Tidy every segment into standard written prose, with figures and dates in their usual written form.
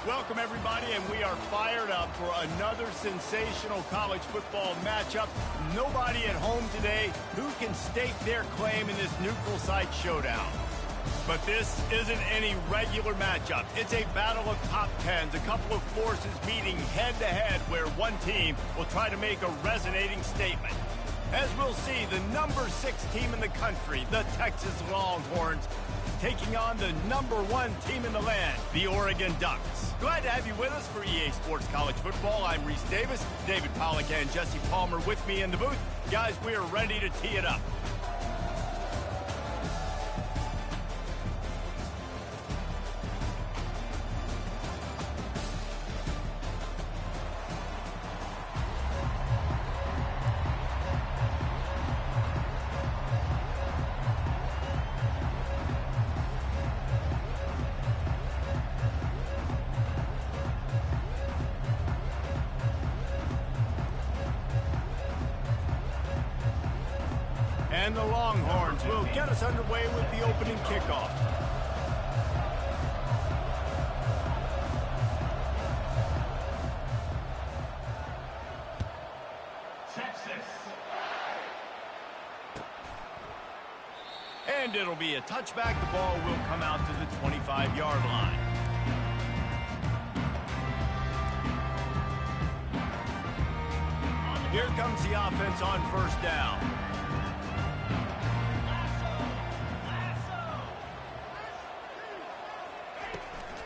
Welcome, everybody, and we are fired up for another sensational college football matchup. Nobody at home today who can stake their claim in this neutral site showdown. But this isn't any regular matchup. It's a battle of top tens, a couple of forces meeting head-to-head where one team will try to make a resonating statement. As we'll see, the number 6 team in the country, the Texas Longhorns, taking on the number 1 team in the land, the Oregon Ducks. Glad to have you with us for EA Sports College Football. I'm Reese Davis, David Pollack and Jesse Palmer with me in the booth. Guys, we are ready to tee it up. And the Longhorns will get us underway with the opening kickoff. Texas. And it'll be a touchback. The ball will come out to the 25-yard line. Here comes the offense on first down.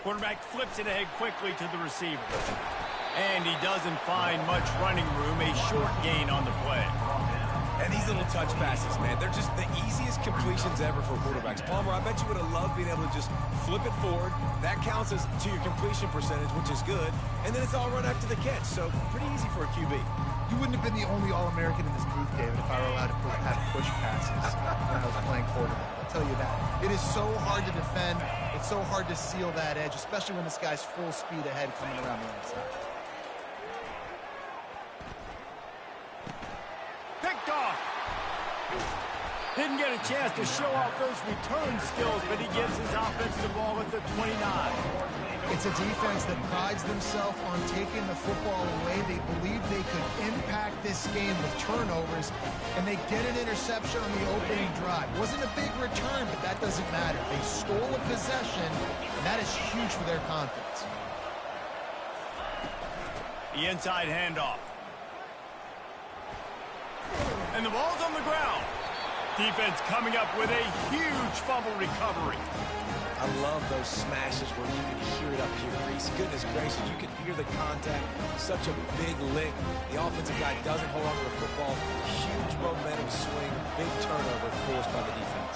Quarterback flips it ahead quickly to the receiver. And he doesn't find much running room, a short gain on the play. And these little touch passes, man, they're just the easiest completions ever for quarterbacks. Palmer, I bet you would have loved being able to just flip it forward. That counts as to your completion percentage, which is good. And then it's all run after the catch, so pretty easy for a QB. You wouldn't have been the only All-American in this booth, David, if I were allowed to have push passes when I was playing quarterback. I'll tell you that. It is so hard to defend. It's so hard to seal that edge, especially when this guy's full speed ahead coming around the outside. Picked off. Didn't get a chance to show off those return skills, but he gives his offense the ball at the 29. It's a defense that prides themselves on taking the football away. They believe they could impact this game with turnovers, and they get an interception on the opening drive. Wasn't a big return, but that doesn't matter. They stole a possession, and that is huge for their confidence. The inside handoff. And the ball's on the ground. Defense coming up with a huge fumble recovery. I love those smashes where you can hear it up here, Reese. Goodness gracious, you can hear the contact. Such a big lick. The offensive guy doesn't hold on to the football. Huge momentum swing. Big turnover forced by the defense.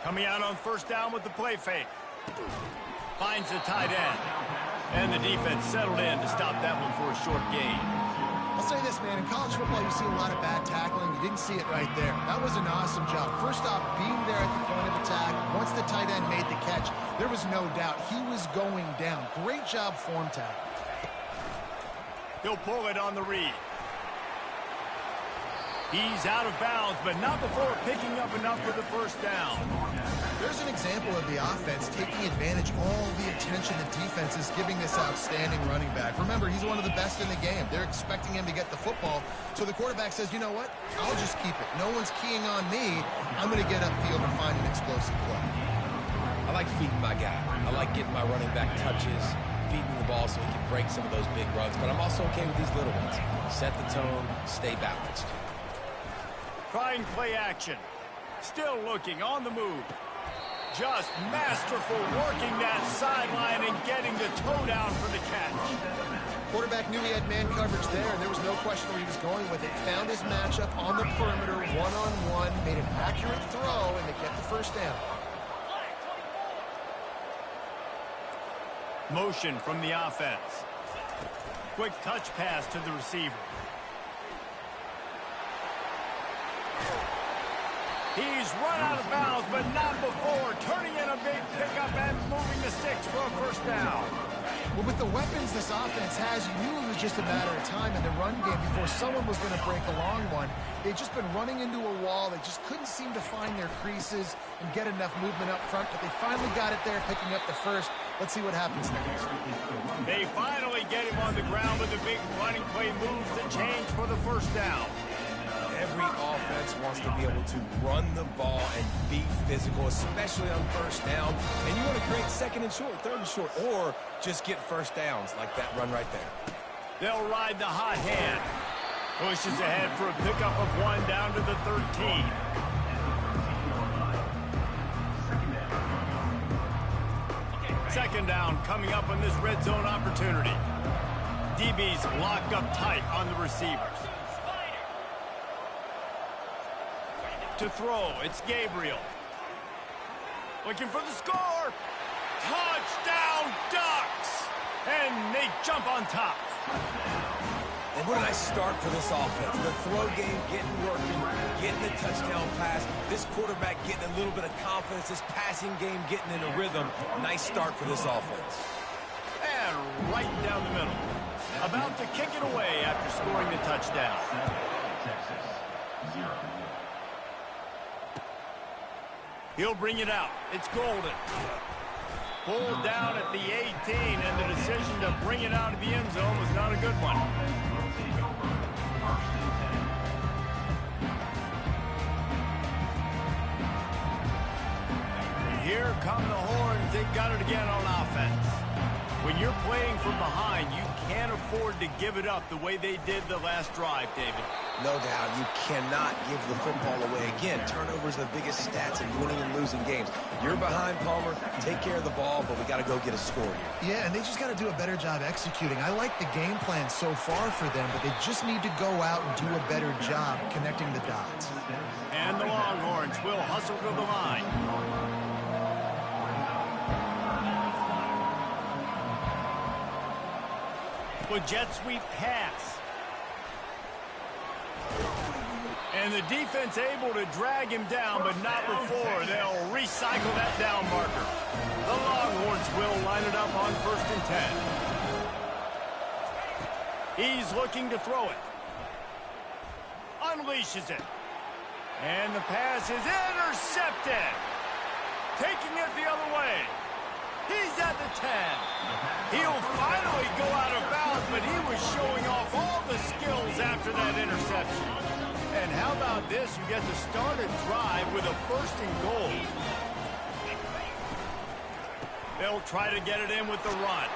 Coming out on first down with the play fake. Finds the tight end. And the defense settled in to stop that one for a short gain. I'll say this, man, in college football, you see a lot of bad tackling. You didn't see it right there. That was an awesome job. First off, being there at the point of attack, once the tight end made the catch, there was no doubt he was going down. Great job form tackle. He'll pull it on the read. He's out of bounds, but not before picking up enough for the first down. There's an example of the offense taking advantage of all the attention the defense is giving this outstanding running back. Remember, he's one of the best in the game. They're expecting him to get the football. So the quarterback says, you know what? I'll just keep it. No one's keying on me. I'm going to get upfield and find an explosive play. I like feeding my guy. I like getting my running back touches, feeding the ball so he can break some of those big runs. But I'm also okay with these little ones. Set the tone, stay balanced. Trying play action. Still looking on the move. Just masterful working that sideline and getting the toe down for the catch. Quarterback knew he had man coverage there, and there was no question where he was going with it. Found his matchup on the perimeter, one-on-one, made an accurate throw, and they get the first down. Motion from the offense. Quick touch pass to the receiver. He's run out of bounds, but not before turning in a big pickup and moving the sticks for a first down. Well, with the weapons this offense has, you knew it was just a matter of time in the run game before someone was going to break a long one. They'd just been running into a wall. They just couldn't seem to find their creases and get enough movement up front, but they finally got it there, picking up the first. Let's see what happens next. They finally get him on the ground, but the big running play moves the change for the first down. Every offense wants to be able to run the ball and be physical, especially on first down. And you want to create second and short, third and short, or just get first downs like that run right there. They'll ride the hot hand. Pushes ahead for a pickup of 1 down to the 13. Second down coming up on this red zone opportunity. DB's locked up tight on the receivers. To throw, it's Gabriel. Looking for the score. Touchdown Ducks! And they jump on top. And what a nice start for this offense. The throw game getting working, getting the touchdown pass. This quarterback getting a little bit of confidence. This passing game getting in a rhythm. Nice start for this offense. And right down the middle. About to kick it away after scoring the touchdown. He'll bring it out. It's Golden. Pulled down at the 18, and the decision to bring it out of the end zone was not a good one. And here come the Horns. They got it again on offense. When you're playing from behind, you can't afford to give it up the way they did the last drive, David. No doubt, you cannot give the football away. Again, turnovers are the biggest stats in winning and losing games. You're behind, Palmer. Take care of the ball, but we got to go get a score here. Yeah, and they just got to do a better job executing. I like the game plan so far for them, but they just need to go out and do a better job connecting the dots. And the Longhorns will hustle to the line. With jet sweep pass. And the defense able to drag him down, but not before. They'll recycle that down marker. The Longhorns will line it up on 1st and 10. He's looking to throw it. Unleashes it. And the pass is intercepted. Taking it the other way. He's at the 10. He'll finally go out of bounds, but he was showing off all the skills after that interception. And how about this? You get to start a drive with a 1st and goal. They'll try to get it in with the run.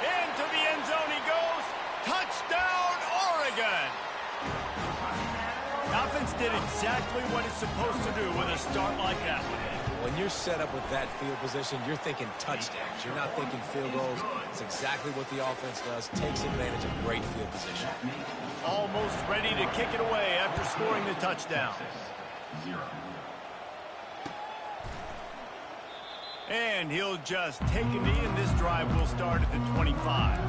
Into the end zone he goes. Touchdown, Oregon! The offense did exactly what it's supposed to do with a start like that one. When you're set up with that field position, you're thinking touchdowns. You're not thinking field goals. It's exactly what the offense does. Takes advantage of great field position. Almost ready to kick it away after scoring the touchdown. And he'll just take a knee, and this drive will start at the 25.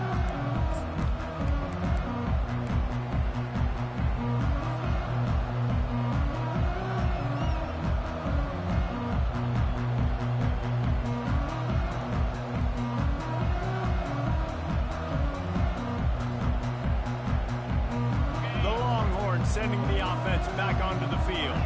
Sending the offense back onto the field.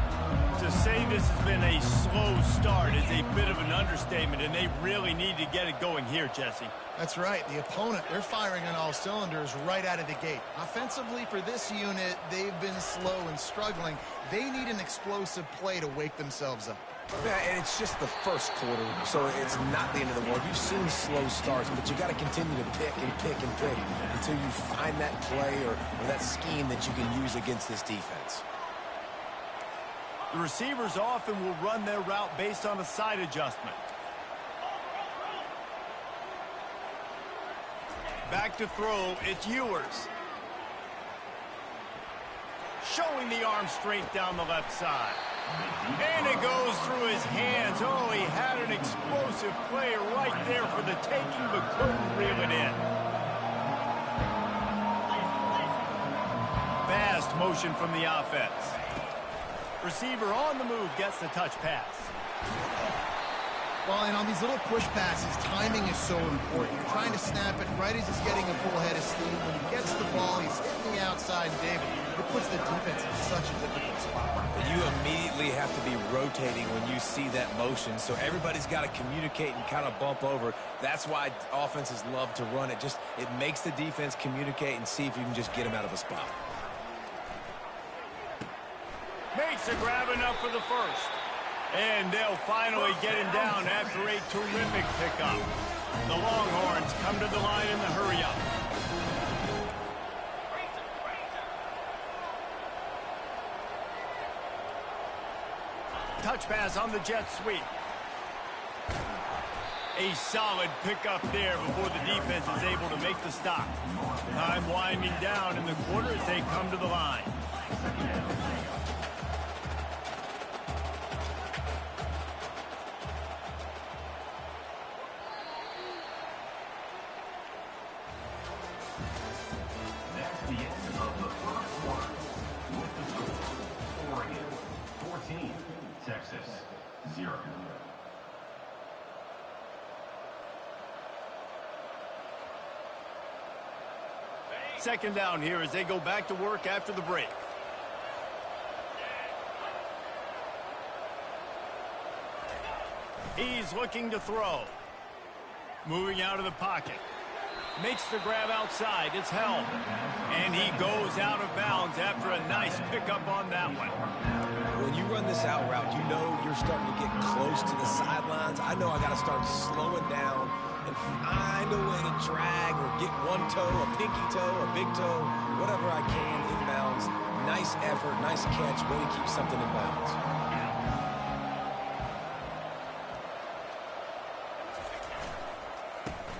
To say this has been a slow start is a bit of an understatement, and they really need to get it going here, Jesse. That's right. The opponent, they're firing on all cylinders right out of the gate. Offensively, for this unit, they've been slow and struggling. They need an explosive play to wake themselves up. Yeah, and it's just the first quarter, so it's not the end of the world. You've seen slow starts, but you got to continue to pick and pick and pick until you find that play or that scheme that you can use against this defense. The receivers often will run their route based on a side adjustment. Back to throw, it's Ewers. Showing the arm strength down the left side. And it goes through his hands. Oh, he had an explosive play right there for the taking, but couldn't reel it in. Fast motion from the offense. Receiver on the move gets the touch pass. Well, and on these little push passes, timing is so important. You're trying to snap it right as he's getting a full head of steam. When he gets the ball, he's hitting the outside, David. It puts the defense in such a difficult spot. You immediately have to be rotating when you see that motion, so everybody's got to communicate and kind of bump over. That's why offenses love to run it. It makes the defense communicate and see if you can just get him out of a spot. Makes a grab enough for the first. And they'll finally get him down after a terrific pickup. The Longhorns come to the line in the hurry-up. Touch pass on the jet sweep. A solid pickup there before the defense is able to make the stop. Time winding down in the quarter as they come to the line. Second down here as they go back to work after the break. He's looking to throw. Moving out of the pocket. Makes the grab outside. It's held. And he goes out of bounds after a nice pickup on that one. When you run this out route, you know you're starting to get close to the sidelines. I know I got to start slowing down and find a way to drag or get one toe, a pinky toe, a big toe, whatever I can inbounds. Nice effort, nice catch, way to keep something in bounds.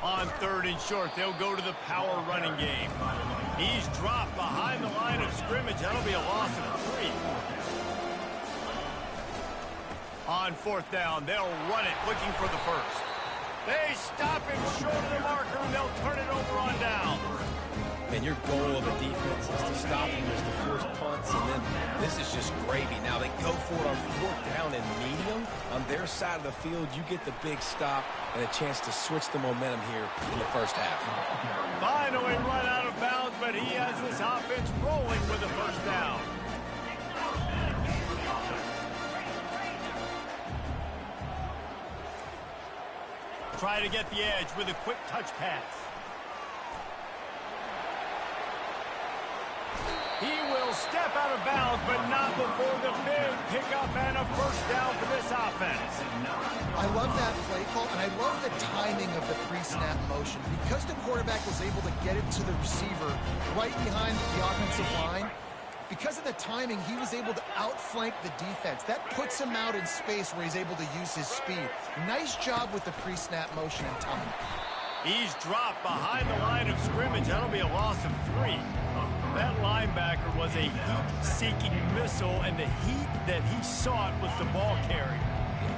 On third and short, they'll go to the power running game. He's dropped behind the line of scrimmage. That'll be a loss of 3. On fourth down, they'll run it, looking for the first. They stop him short of the marker, and they'll turn it over on down. And your goal of a defense is to stop him, is to force punts, and then this is just gravy. Now they go for it on fourth down and medium. On their side of the field, you get the big stop and a chance to switch the momentum here in the first half. Finally run out of bounds, but he has this offense rolling with the first down. Try to get the edge with a quick touch pass. He will step out of bounds, but not before the big pickup and a first down for this offense. I love that play call, and I love the timing of the pre-snap motion. Because the quarterback was able to get it to the receiver right behind the offensive line, because of the timing, he was able to outflank the defense. That puts him out in space where he's able to use his speed. Nice job with the pre-snap motion and timing. He's dropped behind the line of scrimmage. That'll be a loss of 3. That linebacker was a heat-seeking missile, and the heat that he sought was the ball carrier.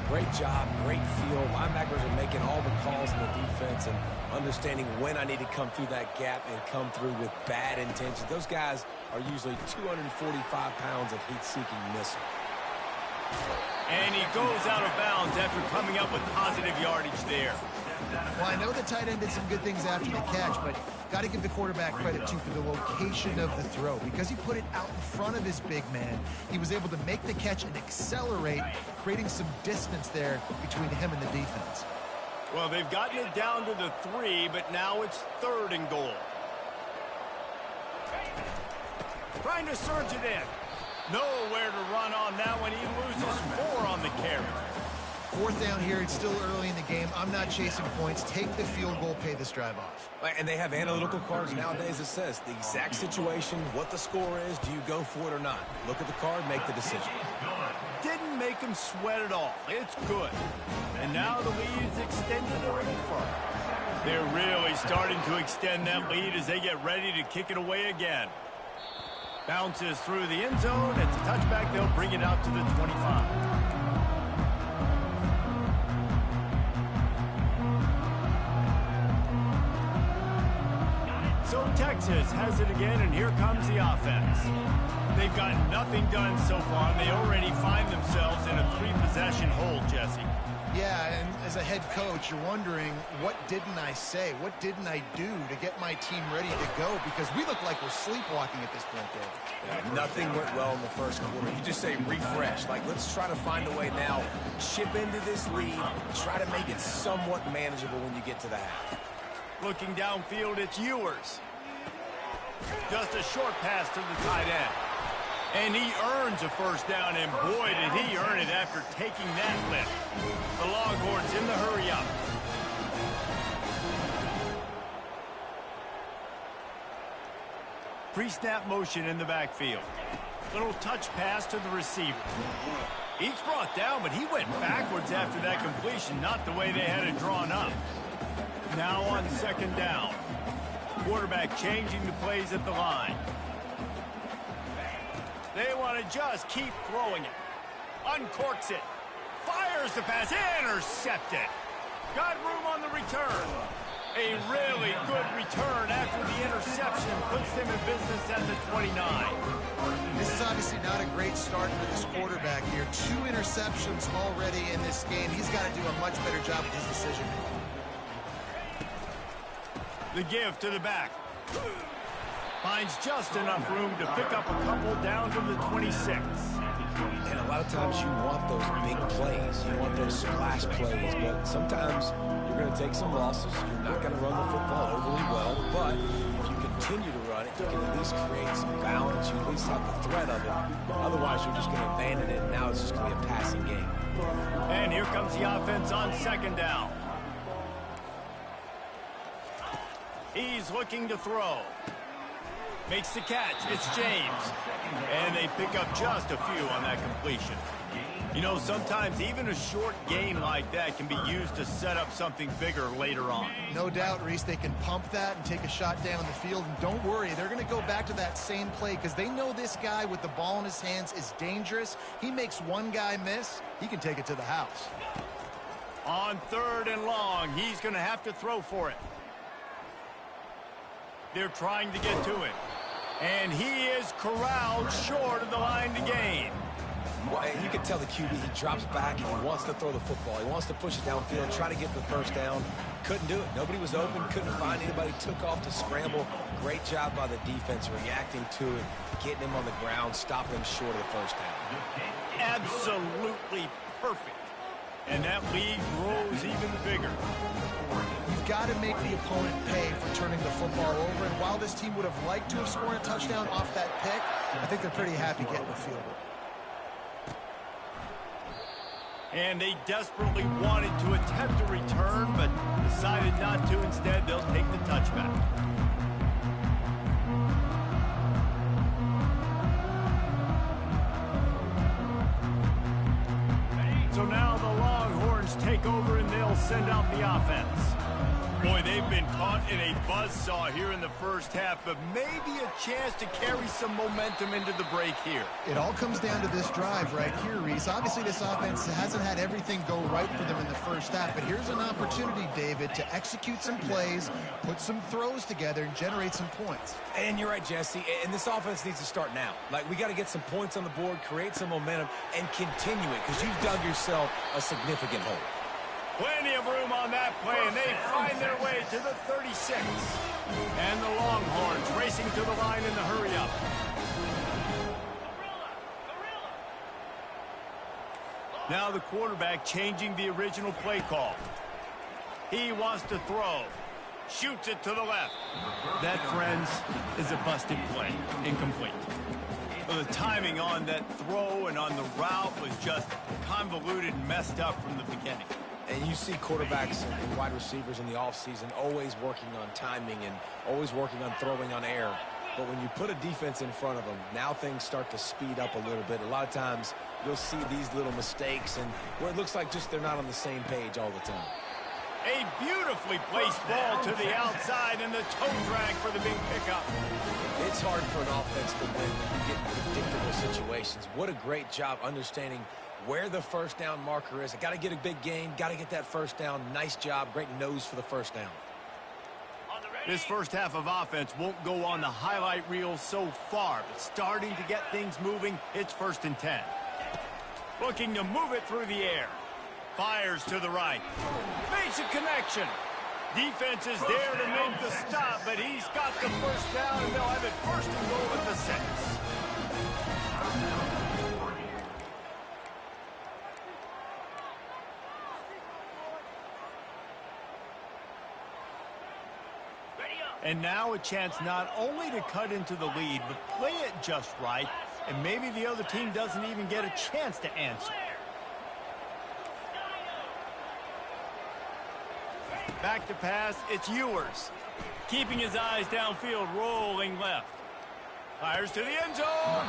Great job, great feel. Linebackers are making all the calls in the defense and understanding when I need to come through that gap and come through with bad intentions. Those guys are usually 245 pounds of heat-seeking missile. And he goes out of bounds after coming up with positive yardage there. Well, I know the tight end did some good things after the catch, but got to give the quarterback credit, too, for the location of the throw. Because he put it out in front of his big man, he was able to make the catch and accelerate, creating some distance there between him and the defense. Well, they've gotten it down to the 3, but now it's 3rd and goal. Trying to surge it in. Nowhere to run on that one. He loses 4 on the carry. 4th down here. It's still early in the game. I'm not chasing points. Take the field goal, pay this drive off. And they have analytical cards nowadays that says the exact situation, what the score is, do you go for it or not? Look at the card, make the decision. Didn't make him sweat at all. It's good. And now the lead is extended a little further. They're really starting to extend that lead as they get ready to kick it away again. Bounces through the end zone. It's a touchback. They'll bring it out to the 25. So Texas has it again, and here comes the offense. They've got nothing done so far, and they already find themselves in a 3-possession hold, Jesse. Yeah, and as a head coach, you're wondering, what didn't I say? What didn't I do to get my team ready to go? Because we look like we're sleepwalking at this point, Dave. Yeah, nothing went well in the first quarter. You just say refresh. Like, let's try to find a way now, chip into this lead, try to make it somewhat manageable when you get to the half. Looking downfield, it's Ewers. Just a short pass to the tight end. And he earns a first down, and boy, did he earn it after taking that lift. The Longhorns in the hurry-up. Pre-snap motion in the backfield. Little touch pass to the receiver. He's brought down, but he went backwards after that completion, not the way they had it drawn up. Now on second down. Quarterback changing the plays at the line. They want to just keep throwing it. Uncorks it. Fires the pass. Intercepted. Got room on the return. A really good return after the interception puts them in business at the 29. This is obviously not a great start for this quarterback here. 2 interceptions already in this game. He's got to do a much better job with his decision-making. The give to the back. Finds just enough room to pick up a couple down to the 26. And a lot of times you want those big plays. You want those splash plays. But sometimes you're going to take some losses. You're not going to run the football overly well. But if you continue to run it, you can at least create some balance. You at least have the threat of it. Otherwise, you're just going to abandon it. And now it's just going to be a passing game. And here comes the offense on second down. He's looking to throw. Makes the catch. It's James. And they pick up just a few on that completion. You know, sometimes even a short gain like that can be used to set up something bigger later on. No doubt, Reese, they can pump that and take a shot down the field. And don't worry, they're going to go back to that same play because they know this guy with the ball in his hands is dangerous. He makes one guy miss, he can take it to the house. On third and long, he's going to have to throw for it. They're trying to get to it. And he is corralled short of the line to gain. Well, you can tell the QB, he drops back and he wants to throw the football. He wants to push it downfield, try to get the first down. Couldn't do it. Nobody was open, couldn't find anybody, took off to scramble. Great job by the defense reacting to it, getting him on the ground, stopping him short of the first down. Absolutely perfect. And that lead grows even bigger. You've got to make the opponent pay for turning the football over. And while this team would have liked to have scored a touchdown off that pick, I think they're pretty happy getting the field goal. And they desperately wanted to attempt a return, but decided not to. Instead, they'll take the touchback. So now the Longhorns take over and they'll send out the offense. Boy, they've been caught in a buzzsaw here in the first half, but maybe a chance to carry some momentum into the break here. It all comes down to this drive right here, Reese. Obviously, this offense hasn't had everything go right for them in the first half, but here's an opportunity, David, to execute some plays, put some throws together, and generate some points. And you're right, Jesse, and this offense needs to start now. Like, we got to get some points on the board, create some momentum, and continue it, because you've dug yourself a significant hole. Plenty of room on that play, and they find their way to the 36. And the Longhorns racing to the line in the hurry-up. Now the quarterback changing the original play call. He wants to throw. Shoots it to the left. That, friends, is a busted play. Incomplete. Well, the timing on that throw and on the route was just convoluted and messed up from the beginning. And you see quarterbacks and wide receivers in the offseason always working on timing and always working on throwing on air. But when you put a defense in front of them, now things start to speed up a little bit. A lot of times you'll see these little mistakes and where it looks like just they're not on the same page all the time. A beautifully placed ball to the outside and the toe drag for the big pickup. It's hard for an offense to win when you get in predictable situations. What a great job understanding where the first down marker is. I got to get a big gain, got to get that first down. Nice job, great nose for the first down. This first half of offense won't go on the highlight reel so far, but starting to get things moving, it's 1st and 10. Looking to move it through the air. Fires to the right. Makes a connection. Defense is there to make the stop, but he's got the first down, and they'll have it first and goal at the 6. And now a chance not only to cut into the lead, but play it just right, and maybe the other team doesn't even get a chance to answer. Back to pass, it's Ewers. Keeping his eyes downfield, rolling left. Fires to the end zone.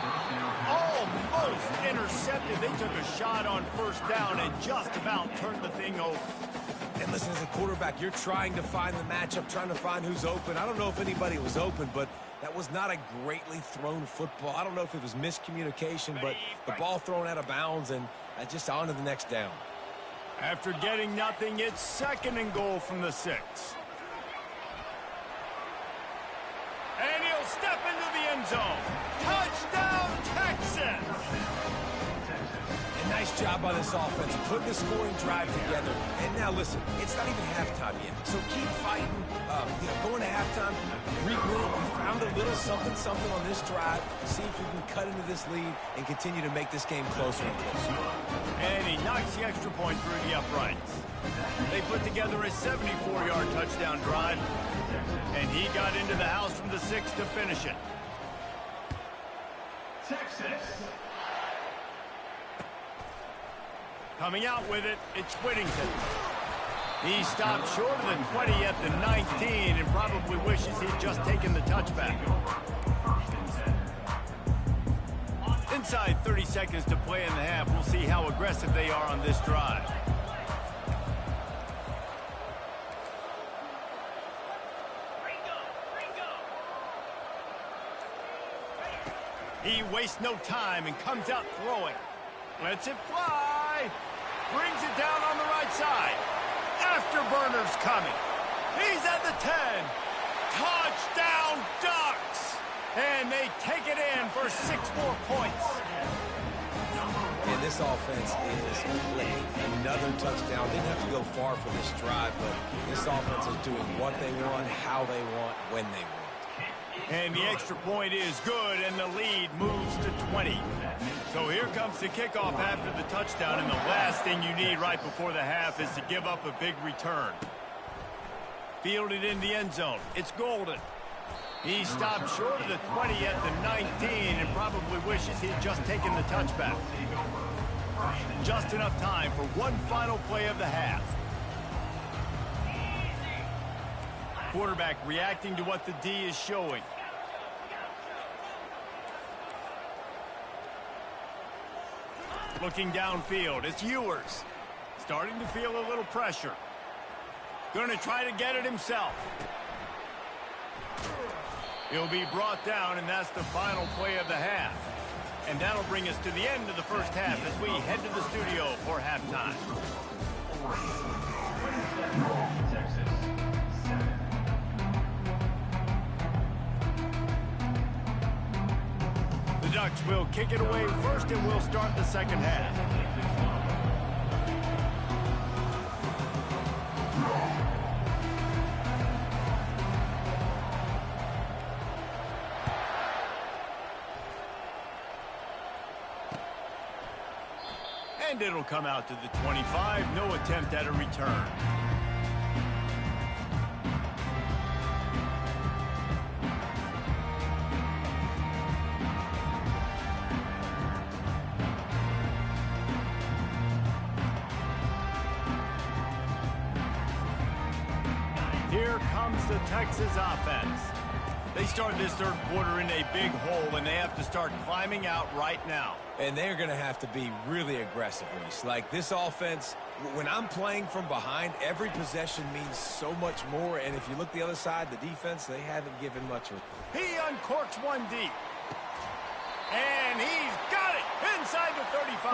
Almost intercepted. They took a shot on first down and just about turned the thing over. And listen, as a quarterback, you're trying to find the matchup, trying to find who's open. I don't know if anybody was open, but that was not a greatly thrown football. I don't know if it was miscommunication, but the ball thrown out of bounds and just on to the next down. After getting nothing, it's second and goal from the 6. And he'll step into the end zone. Touchdown, Texas! A nice job by this offense, putting the scoring drive together. And now listen, it's not even halftime yet, so keep fighting. Going to halftime, regroup. We found a little something on this drive. See if we can cut into this lead and continue to make this game closer and closer. And he knocks the extra point through the uprights. They put together a 74-yard touchdown drive, and he got into the house from the 6 to finish it. Texas. Coming out with it, it's Whittington. He stopped short of the 20 at the 19 and probably wishes he'd just taken the touchback. Inside 30 seconds to play in the half. We'll see how aggressive they are on this drive. He wastes no time and comes out throwing. Lets it fly. Brings it down on the right side. Afterburner's coming. He's at the 10. Touchdown, Ducks! And they take it in for 6 more points. And this offense is clicking. Another touchdown. Didn't have to go far for this drive, but this offense is doing what they want, how they want, when they want. And the extra point is good, and the lead moves to 20. So here comes the kickoff after the touchdown, and the last thing you need right before the half is to give up a big return. Fielded in the end zone. It's Golden. He stopped short of the 20 at the 19 and probably wishes he'd just taken the touchback. Just enough time for one final play of the half. Quarterback reacting to what the D is showing. Looking downfield, it's Ewers. Starting to feel a little pressure. Going to try to get it himself. He'll be brought down, and that's the final play of the half. And that'll bring us to the end of the first half as we head to the studio for halftime. The Ducks will kick it away first, and we'll start the second half. And it'll come out to the 25. No attempt at a return. Here comes the Texas offense. They start this third quarter in a big hole, and they have to start climbing out right now. And they're going to have to be really aggressive, Reese. Like this offense, when I'm playing from behind, every possession means so much more. And if you look the other side, the defense, they haven't given much. He uncorks one deep. And he's got it inside the 35.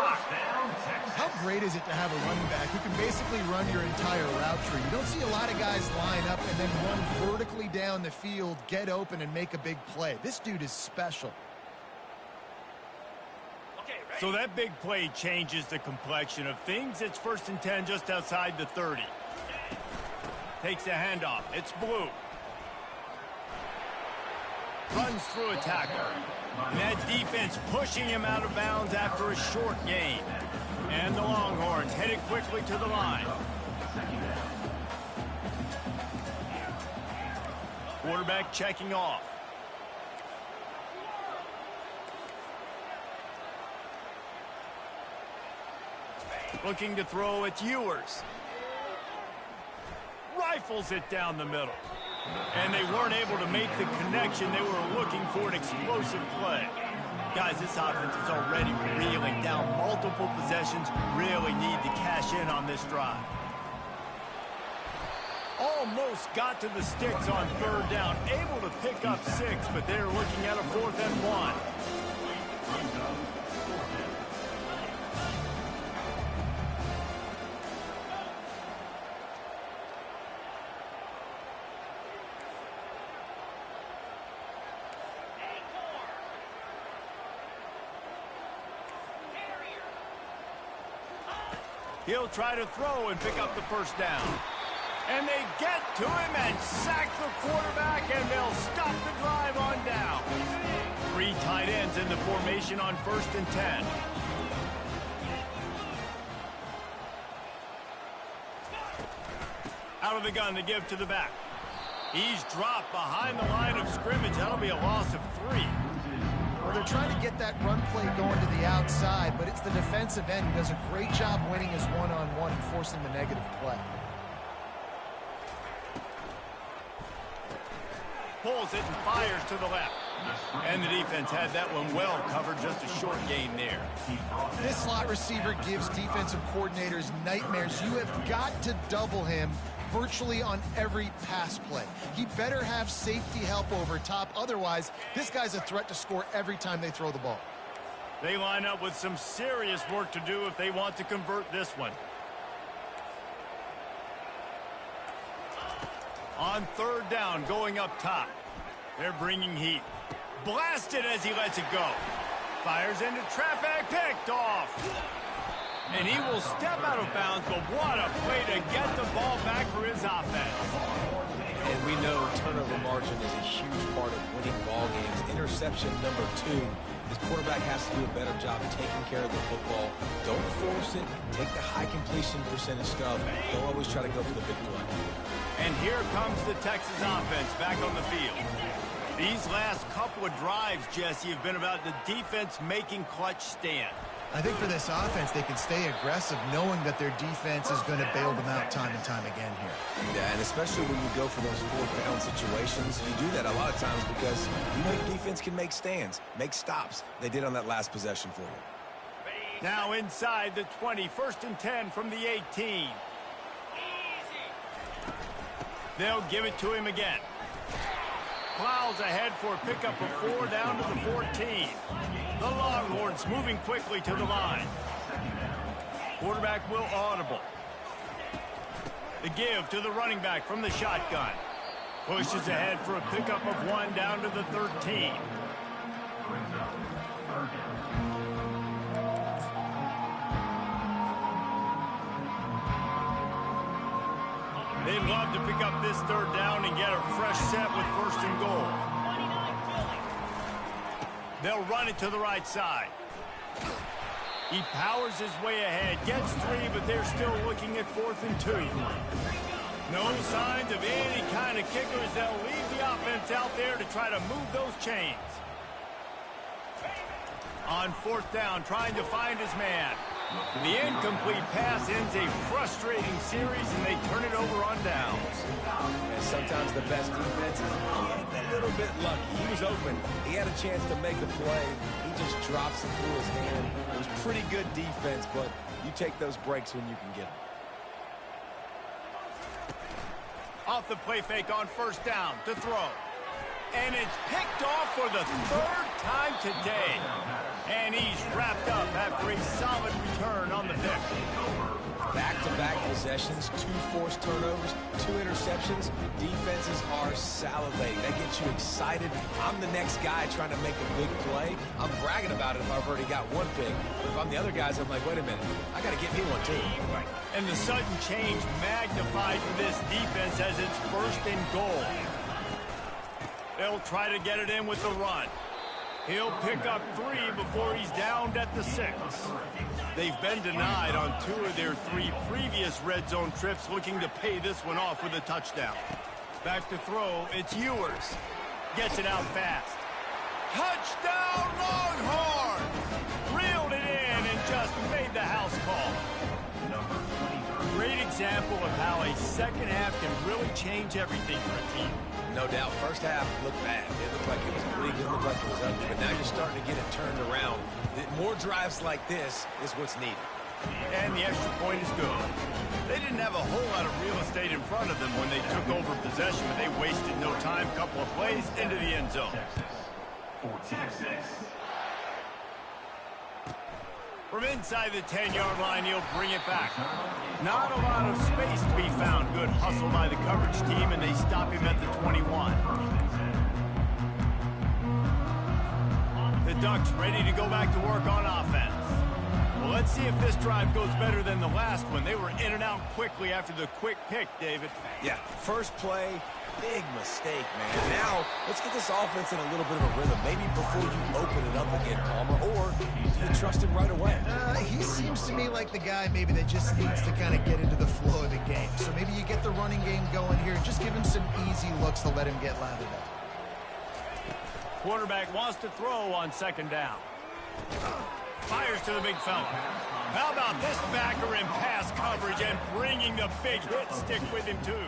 How great is it to have a running back who can basically run your entire route tree? You don't see a lot of guys line up and then run vertically down the field, get open, and make a big play. This dude is special. So that big play changes the complexion of things. It's 1st and 10 just outside the 30. Takes a handoff. It's Blue. Runs through a tackle. And that defense pushing him out of bounds after a short gain. And the Longhorns headed quickly to the line. Quarterback checking off. Looking to throw, it's Ewers. Rifles it down the middle. And they weren't able to make the connection. They were looking for an explosive play. Guys, this offense is already reeling down multiple possessions. Really need to cash in on this drive. Almost got to the sticks on 3rd down. Able to pick up 6, but they're looking at a 4th and 1. He'll try to throw and pick up the 1st down. And they get to him and sack the quarterback, and they'll stop the drive on down. 3 tight ends in the formation on 1st and 10. Out of the gun to give to the back. He's dropped behind the line of scrimmage. That'll be a loss of 3. Well, they're trying to get that run play going to the outside, but it's the defensive end who does a great job winning his one-on-one and forcing the negative play. Pulls it and fires to the left. And the defense had that one well covered, just a short gain there. This slot receiver gives defensive coordinators nightmares. You have got to double him virtually on every pass play. He better have safety help over top. Otherwise, this guy's a threat to score every time they throw the ball. They line up with some serious work to do if they want to convert this one. On 3rd down, going up top. They're bringing heat. Blasted as he lets it go. Fires into traffic, picked off. And he will step out of bounds, but what a play to get the ball back for his offense. And we know turnover margin is a huge part of winning ball games. Interception number 2. This quarterback has to do a better job taking care of the football. Don't force it. Take the high completion percentage stuff. Don't always try to go for the big play. And here comes the Texas offense back on the field. These last couple of drives, Jesse, have been about the defense making clutch stand. I think for this offense, they can stay aggressive knowing that their defense is going to bail them out time and time again here. Yeah, and especially when you go for those 4th-down situations, you do that a lot of times because you know your defense can make stands, make stops. They did on that last possession for you. Now inside the 20, 1st and 10 from the 18. They'll give it to him again. Plows ahead for a pickup of 4 down to the 14. The Longhorns moving quickly to the line. Quarterback will audible. The give to the running back from the shotgun. Pushes ahead for a pickup of 1 down to the 13. They'd love to pick up this 3rd down and get a fresh set with 1st and goal. They'll run it to the right side. He powers his way ahead, gets 3, but they're still looking at 4th and 2. No signs of any kind of kickers. They'll leave the offense out there to try to move those chains. On 4th down, trying to find his man. The incomplete pass ends a frustrating series, and they turn it over on downs. And sometimes the best defense is a little bit lucky. He was open. He had a chance to make a play. He just drops it through his hand. It was pretty good defense, but you take those breaks when you can get them. Off the play fake on 1st down to throw. And it's picked off for the 3rd time today. And he's wrapped up after a solid return on the pick. Back-to-back possessions, 2 forced turnovers, 2 interceptions. Defenses are salivating. That gets you excited. I'm the next guy trying to make a big play. I'm bragging about it if I've already got 1 pick. But if I'm the other guys, I'm like, wait a minute, I got to get me 1 too. And the sudden change magnified for this defense as it's 1st and goal. They'll try to get it in with the run. He'll pick up 3 before he's downed at the 6. They've been denied on 2 of their 3 previous red zone trips, looking to pay this one off with a touchdown. Back to throw, it's Ewers. Gets it out fast. Touchdown, Longhorn! Reeled it in and just made the house call. Great example of how a second half can really change everything for a team. No doubt, first half looked bad. It looked like it was bleak, it looked like it was ugly, but now you're starting to get it turned around. More drives like this is what's needed. And the extra point is good. They didn't have a whole lot of real estate in front of them when they took over possession, but they wasted no time. Couple of plays into the end zone. From inside the 10-yard line, he'll bring it back. Not a lot of space to be found. Good hustle by the coverage team, and they stop him at the 21. The Ducks ready to go back to work on offense. Well, let's see if this drive goes better than the last one. They were in and out quickly after the quick pick, David. Yeah, first play, big mistake, man. Now, let's get this offense in a little bit of a rhythm. Maybe before you open it up again, Palmer, or you trust him right away. He seems to me like the guy maybe that just needs to kind of get into the flow of the game. So maybe you get the running game going here and just give him some easy looks to let him get lathered up. Quarterback wants to throw on 2nd down. Fires to the big fella. How about this backer in pass coverage and bringing the big hit stick with him, too?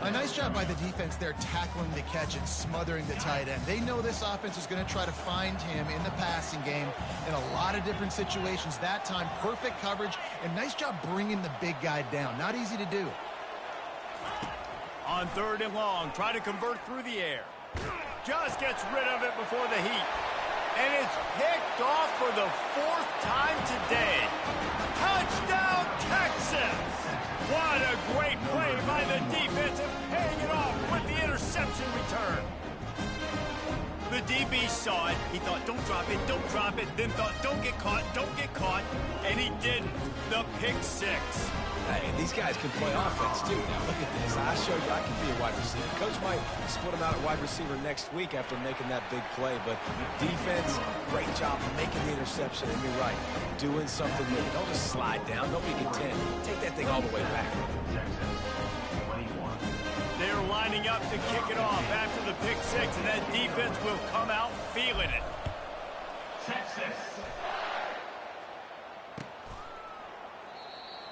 A nice job by the defense there tackling the catch and smothering the tight end. They know this offense is going to try to find him in the passing game in a lot of different situations. That time, perfect coverage, and nice job bringing the big guy down. Not easy to do. On 3rd and long, try to convert through the air. Just gets rid of it before the heat. And it's picked off for the 4th time today. Touchdown, Texas! What a great play by the defense and paying it off with the interception return. The DB saw it. He thought, don't drop it, then thought, don't get caught, and he didn't. The pick 6. Hey, these guys can play offense, too. Now, look at this. I showed you I can be a wide receiver. Coach might split him out at wide receiver next week after making that big play, but defense, great job making the interception, and you're right, doing something new. Don't just slide down. Don't be content. Take that thing all the way back. They're lining up to kick it off after the pick 6, and that defense will come out feeling it. Texas.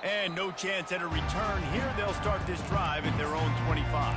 And no chance at a return here. They'll start this drive at their own 25.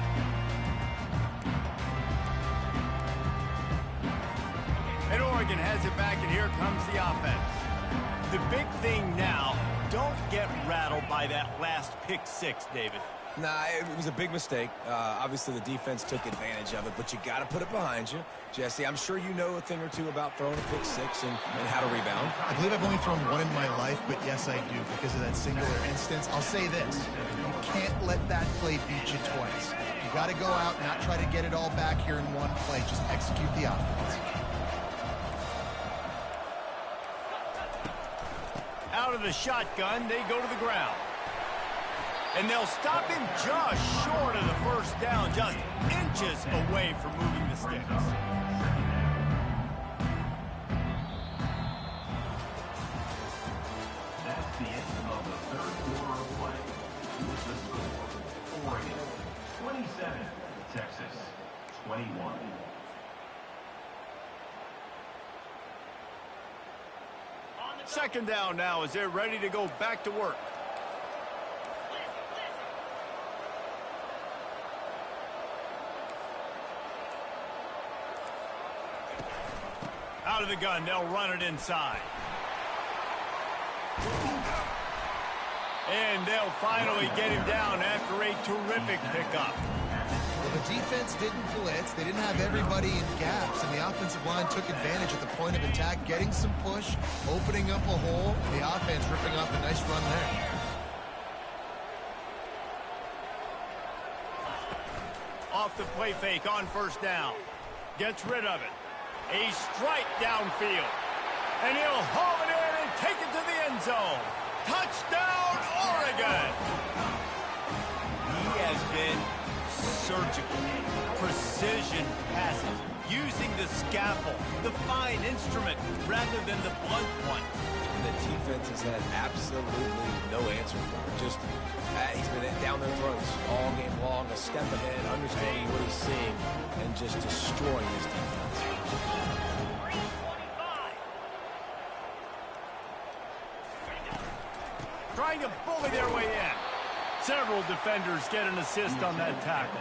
And Oregon has it back, and here comes the offense. The big thing now, don't get rattled by that last pick 6, David. Nah, it was a big mistake. Obviously, the defense took advantage of it, but you got to put it behind you. Jesse, I'm sure you know a thing or two about throwing a pick 6 and how to rebound. I believe I've only thrown 1 in my life, but yes, I do because of that singular instance. I'll say this. You can't let that play beat you twice. You got to go out and not try to get it all back here in one play. Just execute the offense. Out of the shotgun, they go to the ground. And they'll stop him just short of the 1st down, just inches away from moving the sticks. That's the end of the 3rd quarter of play. Here's the score. Oregon, 27, Texas, 21. Second down now as they're ready to go back to work. Out of the gun, they'll run it inside. And they'll finally get him down after a terrific pickup. Well, the defense didn't blitz. They didn't have everybody in gaps, and the offensive line took advantage at the point of attack, getting some push, opening up a hole, and the offense ripping off a nice run there. off the play fake on first down. Gets rid of it. A strike downfield. And he'll haul it in and take it to the end zone. Touchdown, Oregon! He has been surgical. Precision passes. Using the scalpel, the fine instrument, rather than the blunt one. And the defense has had absolutely no answer for him. Just, he's been down their throats all game long, a step ahead, understanding what he's seeing, and just destroying this defense. Trying to bully their way in. Several defenders get an assist on that tackle.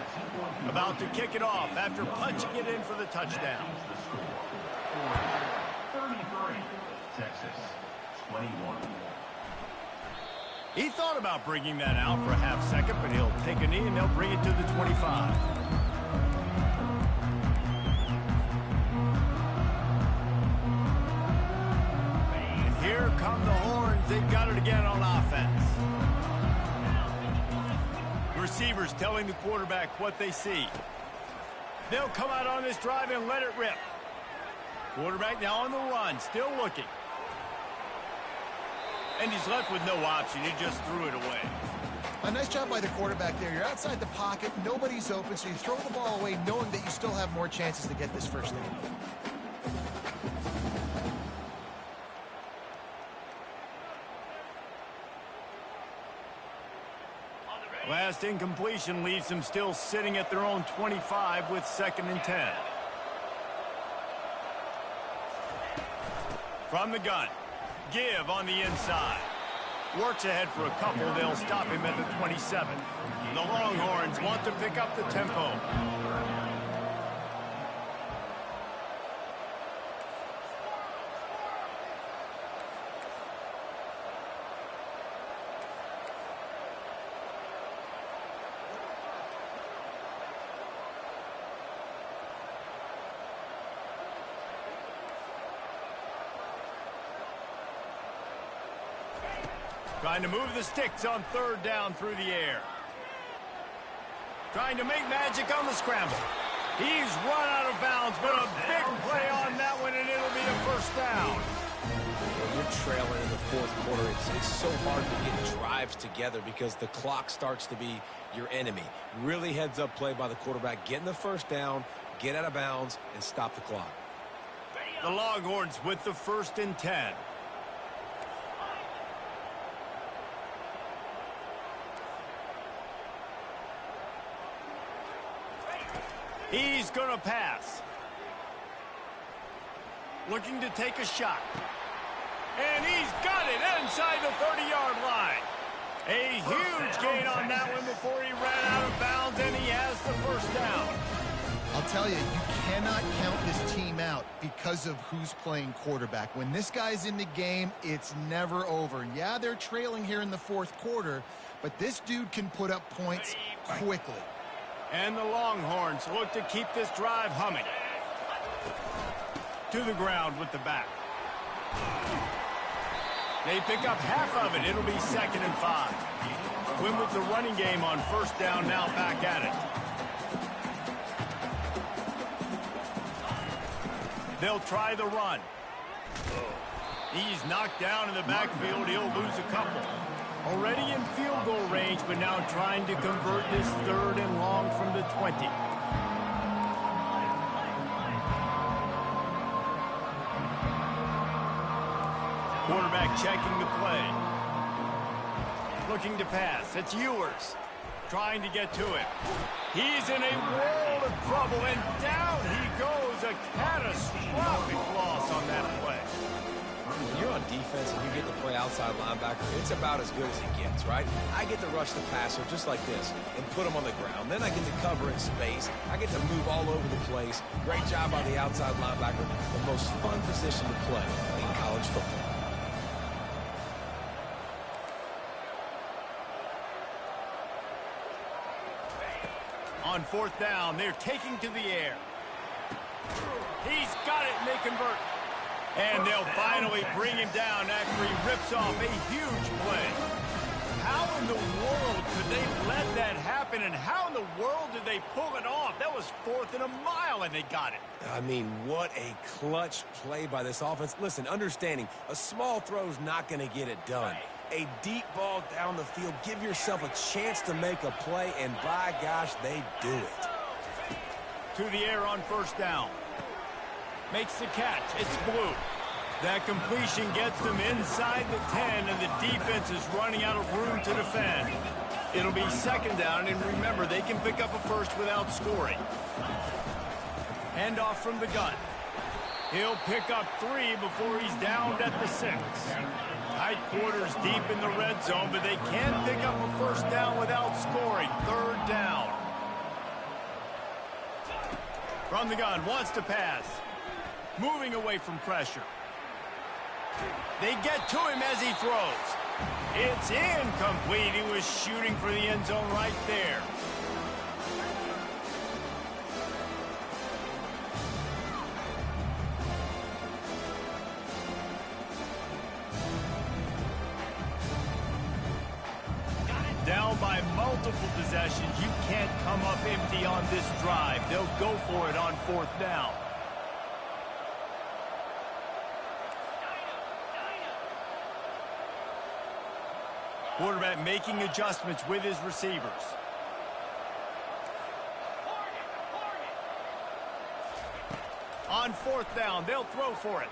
About to kick it off after punching it in for the touchdown. 33, Texas, 21. He thought about bringing that out for a half second, but he'll take a knee and they'll bring it to the 25. And here come the horns. They've got it again on offense. Receivers telling the quarterback what they see. They'll come out on this drive and let it rip. Quarterback now on the run, still looking. And he's left with no option. He just threw it away. A nice job by the quarterback there. You're outside the pocket, nobody's open, so you throw the ball away knowing that you still have more chances to get this first down. Last incompletion leaves them still sitting at their own 25 with 2nd and 10. From the gun, give on the inside. Works ahead for a couple. They'll stop him at the 27. The Longhorns want to pick up the tempo. Trying to move the sticks on 3rd down through the air. Trying to make magic on the scramble. He's run out of bounds, but a big play on that one, and it'll be a first down. When you're trailing in the 4th quarter, it's so hard to get drives together because the clock starts to be your enemy. Really heads-up play by the quarterback. Getting the first down, get out of bounds, and stop the clock. The Longhorns with the 1st and 10. He's going to pass. Looking to take a shot. And he's got it inside the 30-yard line. A huge gain on that one before he ran out of bounds, and he has the first down. I'll tell you, you cannot count this team out because of who's playing quarterback. When this guy's in the game, it's never over. Yeah, they're trailing here in the 4th quarter, but this dude can put up points quickly. And the Longhorns look to keep this drive humming. To the ground with the back. They pick up half of it. It'll be 2nd and 5. Win with the running game on 1st down, now back at it. They'll try the run. He's knocked down in the backfield. He'll lose a couple. Already in field goal range, but now trying to convert this 3rd and long from the 20. Quarterback checking the play. Looking to pass. It's Ewers. Trying to get to it. He's in a world of trouble, and down he goes. A catastrophic loss on that play. When you're on defense and you get to play outside linebacker, it's about as good as it gets, right? I get to rush the passer just like this and put him on the ground. Then I get to cover in space. I get to move all over the place. Great job by the outside linebacker. The most fun position to play in college football. On 4th down, they're taking to the air. He's got it, and they convert. And they'll finally bring him down after he rips off a huge play. How in the world could they let that happen, and how in the world did they pull it off? That was 4th and a mile, and they got it. I mean, what a clutch play by this offense. Listen, understanding, a small throw's not going to get it done. A deep ball down the field, give yourself a chance to make a play, and by gosh, they do it. To the air on 1st down. Makes the catch. It's Blue. That completion gets them inside the 10, and the defense is running out of room to defend. It'll be 2nd down, and remember, they can pick up a first without scoring. Handoff from the gun. He'll pick up 3 before he's downed at the 6. Tight quarters deep in the red zone, but they can pick up a 1st down without scoring. 3rd down. From the gun, wants to pass. Moving away from pressure. They get to him as he throws. It's incomplete. He was shooting for the end zone right there. Down by multiple possessions. You can't come up empty on this drive. They'll go for it on 4th down. Quarterback making adjustments with his receivers. On 4th down, they'll throw for it.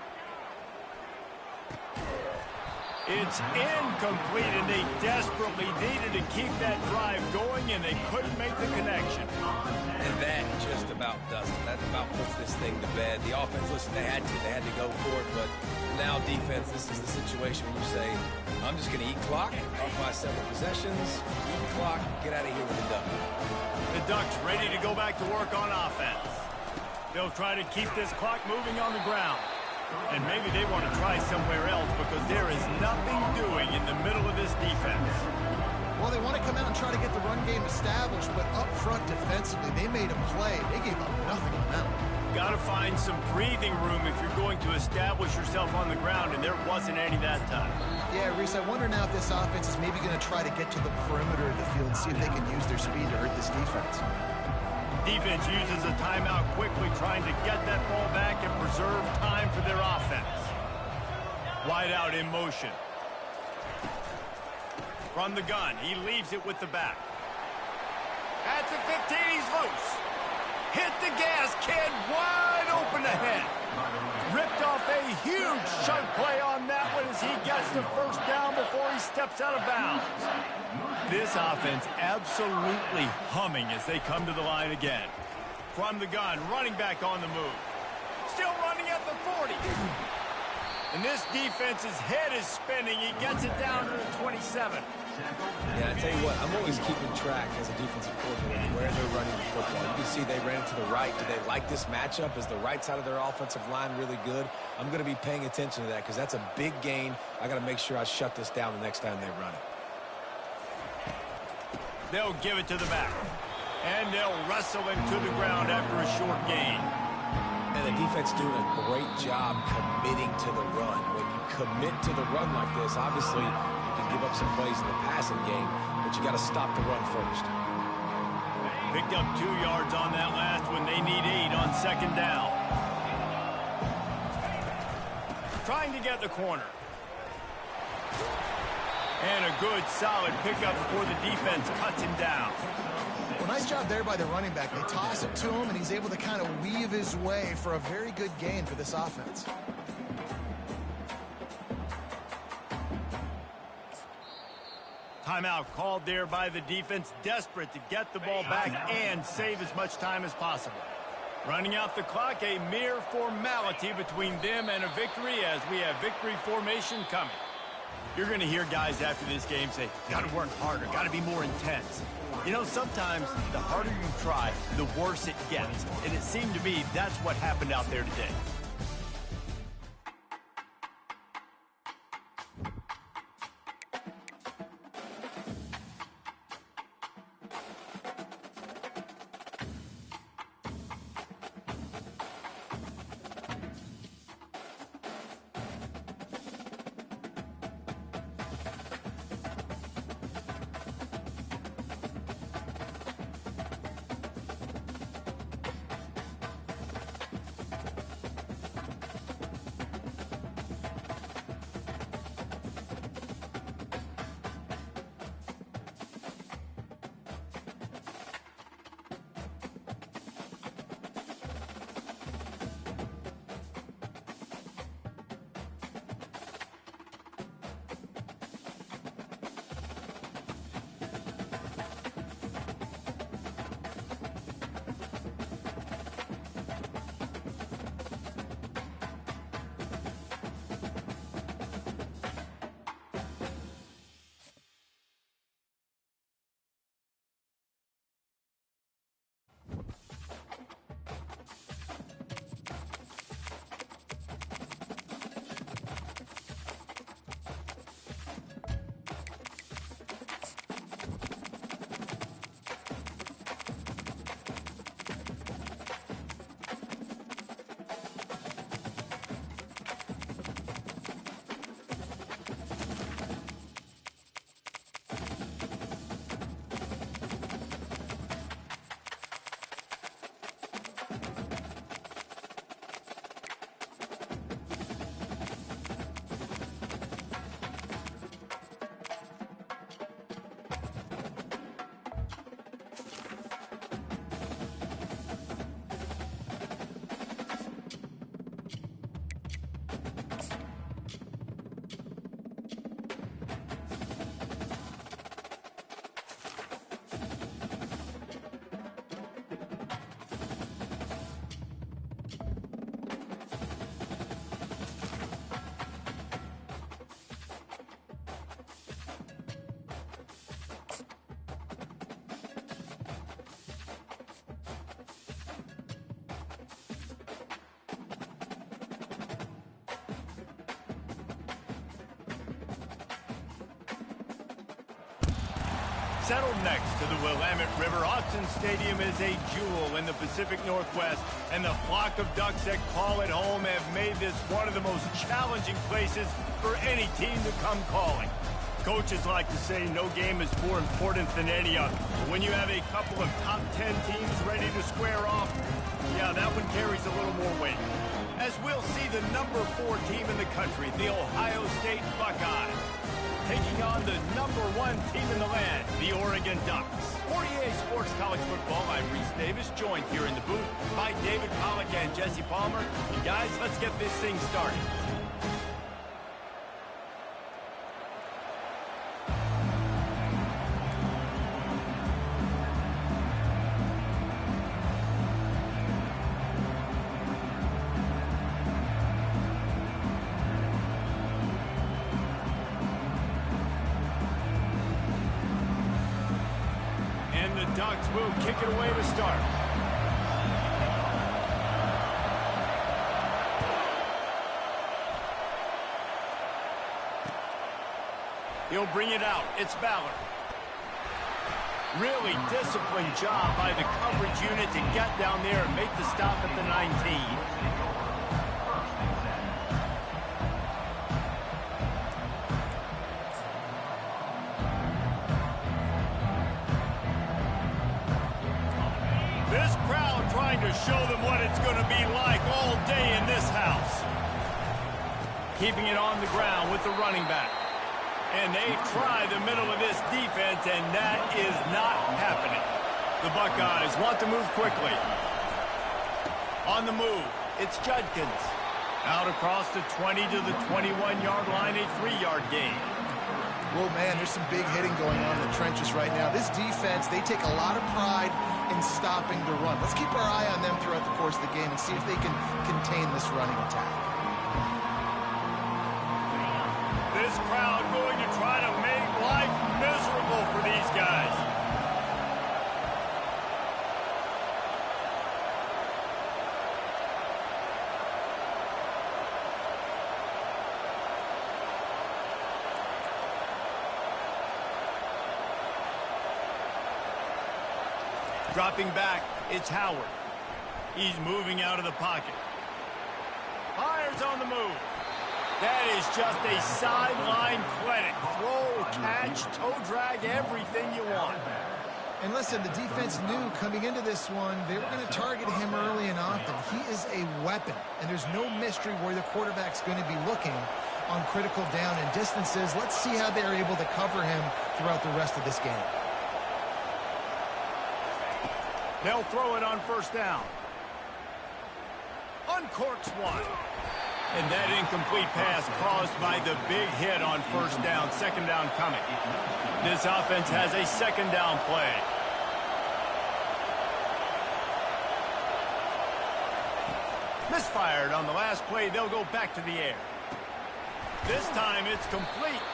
It's incomplete, and they desperately needed to keep that drive going, and they couldn't make the connection. And that just about does it. That about puts this thing to bed. The offense, listen, they had to go for it, but now defense, this is the situation where you say, I'm just going to eat clock, off by several possessions, eat clock, get out of here with the duck. The Ducks ready to go back to work on offense. They'll try to keep this clock moving on the ground. And maybe they want to try somewhere else because there is nothing doing in the middle of this defense. Well, they want to come out and try to get the run game established, but up front defensively, they made a play. They gave up nothing on that one. Got to find some breathing room if you're going to establish yourself on the ground, and there wasn't any that time. Yeah, Reese, I wonder now if this offense is maybe going to try to get to the perimeter of the field and see if they can use their speed to hurt this defense. Defense uses a timeout quickly, trying to get that ball back and preserve time for their offense. Wide out in motion. From the gun, he leaves it with the back. At the 15, he's loose. Hit the gas, kid, wide open ahead. Ripped off a huge chunk play on that one as he gets the 1st down before he steps out of bounds. This offense absolutely humming as they come to the line again. From the gun, running back on the move. Still running at the 40. And this defense's head is spinning. He gets it down to the 27. Yeah, I tell you what, I'm always keeping track as a defensive coordinator where they're running the football. You can see they ran it to the right. Do they like this matchup? Is the right side of their offensive line really good? I'm going to be paying attention to that because that's a big gain. I got to make sure I shut this down the next time they run it. They'll give it to the back. And they'll wrestle him to the ground after a short gain. And the defense doing a great job committing to the run. When you commit to the run like this, obviously you can give up some plays in the passing game, but you got to stop the run first. Picked up 2 yards on that last one. They need 8 on 2nd down. Trying to get the corner. And a good, solid pickup before the defense cuts him down. Well, nice job there by the running back. They toss it to him, and he's able to kind of weave his way for a very good gain for this offense. Timeout called there by the defense, desperate to get the ball back and save as much time as possible. Running out the clock, a mere formality between them and a victory as we have victory formation coming. You're going to hear guys after this game say, got to work harder, got to be more intense. You know, sometimes the harder you try, the worse it gets. And it seemed to me that's what happened out there today. settled next to the Willamette River. Autzen Stadium is a jewel in the Pacific Northwest, and the flock of Ducks that call it home have made this one of the most challenging places for any team to come calling. Coaches like to say no game is more important than any other. But when you have a couple of top 10 teams ready to square off, yeah, that one carries a little more weight. As we'll see the number 4 team in the country, the Ohio State Buckeyes, taking on the number 1 team in the land, the Oregon Ducks. For EA Sports College Football, I'm Reese Davis, joined here in the booth by David Pollack and Jesse Palmer. And guys, let's get this thing started. Ducks will kick it away to start. He'll bring it out. It's Ballard. Really disciplined job by the coverage unit to get down there and make the stop at the 19. This crowd trying to show them what it's going to be like all day in this house. Keeping it on the ground with the running back. And they try the middle of this defense, and that is not happening. The Buckeyes want to move quickly. On the move, it's Judkins. Out across the 20 to the 21-yard line, a 3-yard gain. Well, man, there's some big hitting going on in the trenches right now. This defense, they take a lot of pride in stopping the run. Let's keep our eye on them throughout the course of the game and see if they can contain this running attack. This crowd going to try to make life miserable for these guys. Dropping back, it's Howard. He's moving out of the pocket. Fires on the move. That is just a sideline clinic. Throw, catch, toe drag, everything you want. And listen, the defense knew coming into this one, they were going to target him early and often. He is a weapon, and there's no mystery where the quarterback's going to be looking on critical down and distances. Let's see how they're able to cover him throughout the rest of this game. They'll throw it on first down. Uncorks one. And that incomplete pass caused by the big hit on first down. Second down coming. This offense has a second down play. Misfired on the last play. They'll go back to the air. This time it's complete.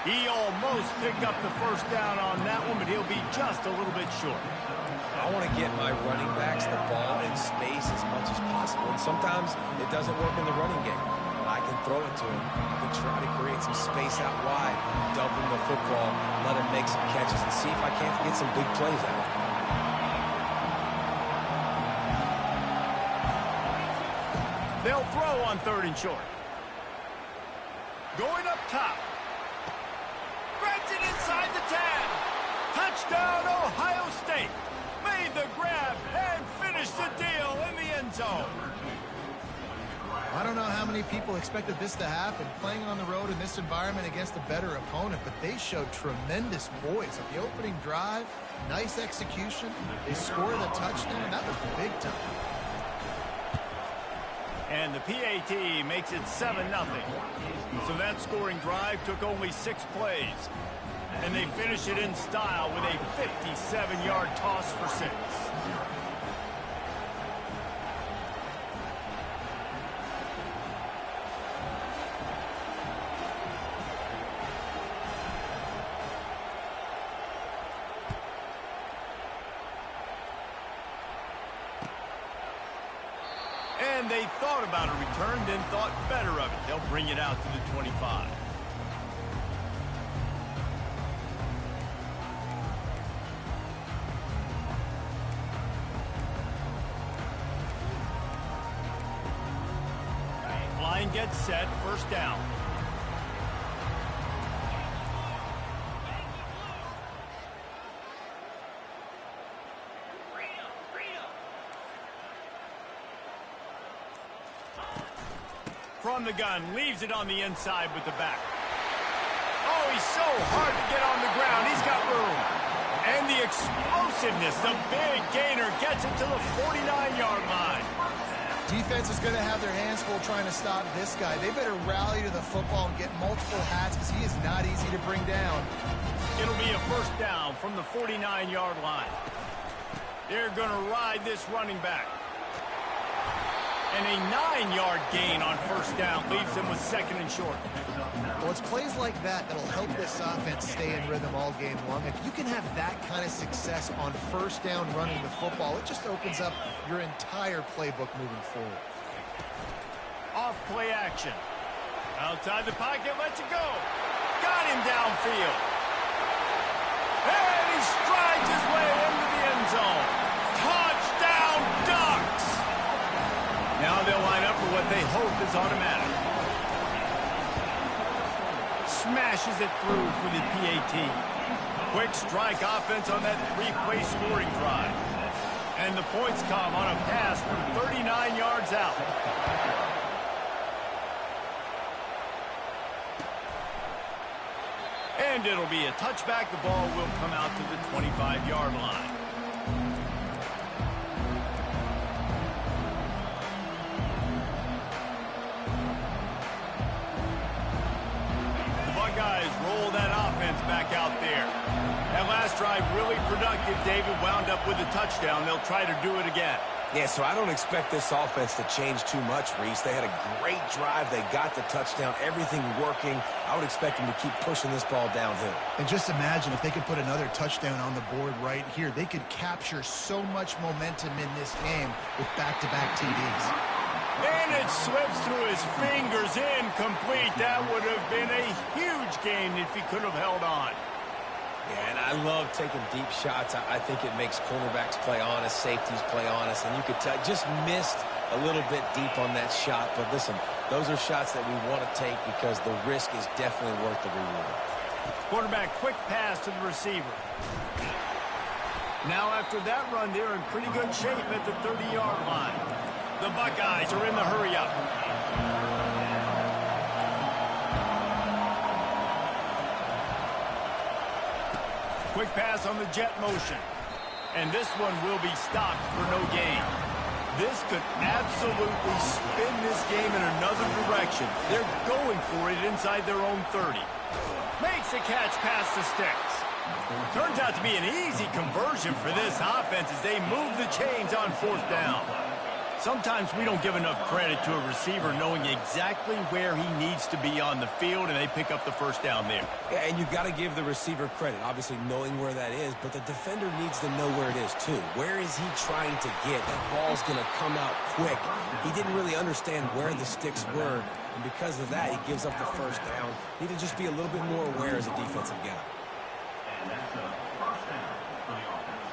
He almost picked up the first down on that one, but he'll be just a little bit short. I want to get my running backs the ball in space as much as possible. And sometimes it doesn't work in the running game. But I can throw it to him. I can try to create some space out wide, dump him the football, let him make some catches, and see if I can't get some big plays out of him. They'll throw on third and short. Going up top. Grabs it inside the 10. Touchdown, Ohio State. Made the grab and finished the deal in the end zone. I don't know how many people expected this to happen, playing on the road in this environment against a better opponent, but they showed tremendous poise. At the opening drive, nice execution. They scored a touchdown. That was big time. And the PAT makes it 7-0. So that scoring drive took only 6 plays. And they finish it in style with a 57-yard toss for 6. And they thought about a return, then thought better of it. They'll bring it out to the 25. gets set, first down. From the gun, leaves it on the inside with the back. Oh, he's so hard to get on the ground. He's got room. And the explosiveness, the big gainer gets it to the 49-yard line. Defense is going to have their hands full trying to stop this guy. They better rally to the football and get multiple hats because he is not easy to bring down. It'll be a first down from the 49-yard line. They're going to ride this running back. And a 9-yard gain on first down leaves them with second and short. Well, it's plays like that that'll help this offense stay in rhythm all game long. If you can have that kind of success on first down running the football, it just opens up your entire playbook moving forward. Off play action. Outside the pocket, lets it go. Got him downfield. And he strides his way into the end zone. Touchdown, Ducks! Now they'll line up for what they hope is automatic. Smashes it through for the PAT. Quick strike offense on that three-play scoring drive. And the points come on a pass from 39 yards out. And it'll be a touchback. The ball will come out to the 25-yard line. Guys roll that offense back out there. That last drive really productive. David wound up with a touchdown. They'll try to do it again. Yeah, so I don't expect this offense to change too much, Reese. They had a great drive. They got the touchdown. Everything working. I would expect them to keep pushing this ball downhill. And just imagine if they could put another touchdown on the board right here. They could capture so much momentum in this game with back-to-back TDs. And it slips through his fingers, incomplete. That would have been a huge gain if he could have held on. Yeah, and I love taking deep shots. I think it makes cornerbacks play honest, safeties play honest, and you could tell just missed a little bit deep on that shot. But listen, those are shots that we want to take because the risk is definitely worth the reward. Quarterback, quick pass to the receiver. Now after that run, they're in pretty good shape at the 30-yard line. The Buckeyes are in the hurry-up. Quick pass on the jet motion. And this one will be stopped for no gain. This could absolutely spin this game in another direction. They're going for it inside their own 30. Makes the catch past the sticks. Turns out to be an easy conversion for this offense as they move the chains on fourth down. Sometimes we don't give enough credit to a receiver knowing exactly where he needs to be on the field, and they pick up the first down there. Yeah, and you've got to give the receiver credit, obviously knowing where that is, but the defender needs to know where it is too. Where is he trying to get? That ball's going to come out quick. He didn't really understand where the sticks were, and because of that, he gives up the first down. Need to just be a little bit more aware as a defensive guy. And that's a first down for the offense.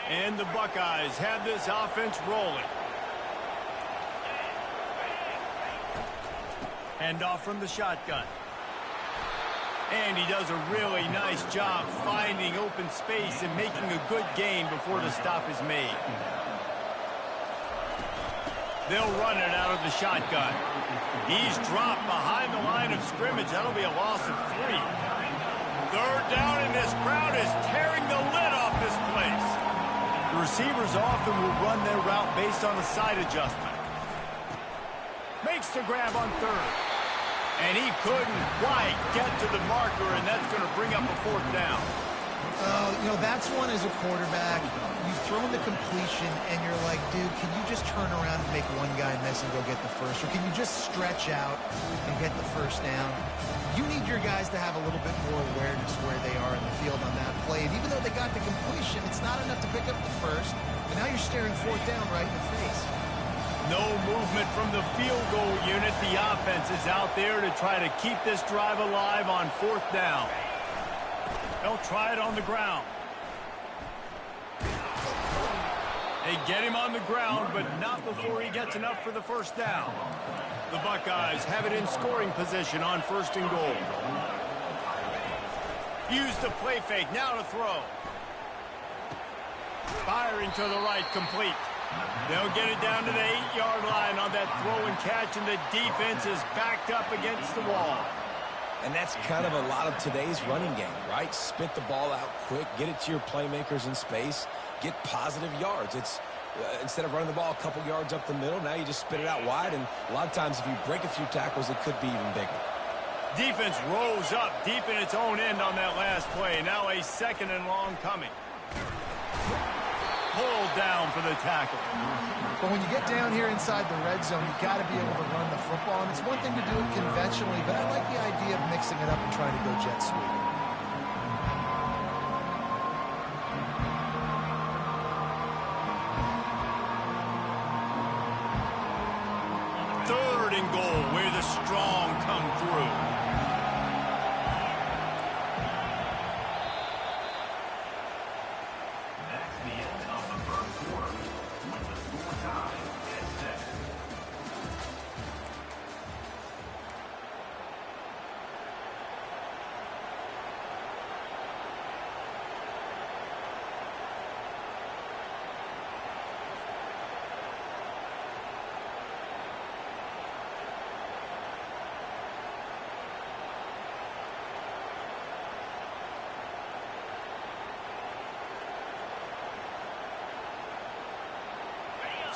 And the Buckeyes have this offense rolling. Hand off from the shotgun. And he does a really nice job finding open space and making a good gain before the stop is made. They'll run it out of the shotgun. He's dropped behind the line of scrimmage. That'll be a loss of 3. Third down, and this crowd is tearing the lid off this place. The receivers often will run their route based on a side adjustment. Makes the grab on third. And he couldn't quite get to the marker, and that's going to bring up a fourth down. That's one as a quarterback. You've thrown the completion, and you're like, dude, can you just turn around and make one guy miss and go get the first? Or can you just stretch out and get the first down? You need your guys to have a little bit more awareness where they are in the field on that play. And even though they got the completion, it's not enough to pick up the first. And now you're staring fourth down right in the face. No movement from the field goal unit. The offense is out there to try to keep this drive alive on fourth down. They'll try it on the ground. They get him on the ground, but not before he gets enough for the first down. The Buckeyes have it in scoring position on 1st and goal. Use the play fake, now to throw. Firing to the right, complete. They'll get it down to the 8-yard line on that throw and catch, and the defense is backed up against the wall. And that's kind of a lot of today's running game, right? Spit the ball out quick, get it to your playmakers in space, get positive yards. It's instead of running the ball a couple yards up the middle, now you just spit it out wide, and a lot of times if you break a few tackles, it could be even bigger. Defense rolls up deep in its own end on that last play. Now a 2nd and long coming. Pulled down for the tackle. But when you get down here inside the red zone, you got to be able to run the football. And it's one thing to do it conventionally, but I like the idea of mixing it up and trying to go jet sweep. Third and goal, where the strong come through. That's the end of the first quarter, with the score tied at 7.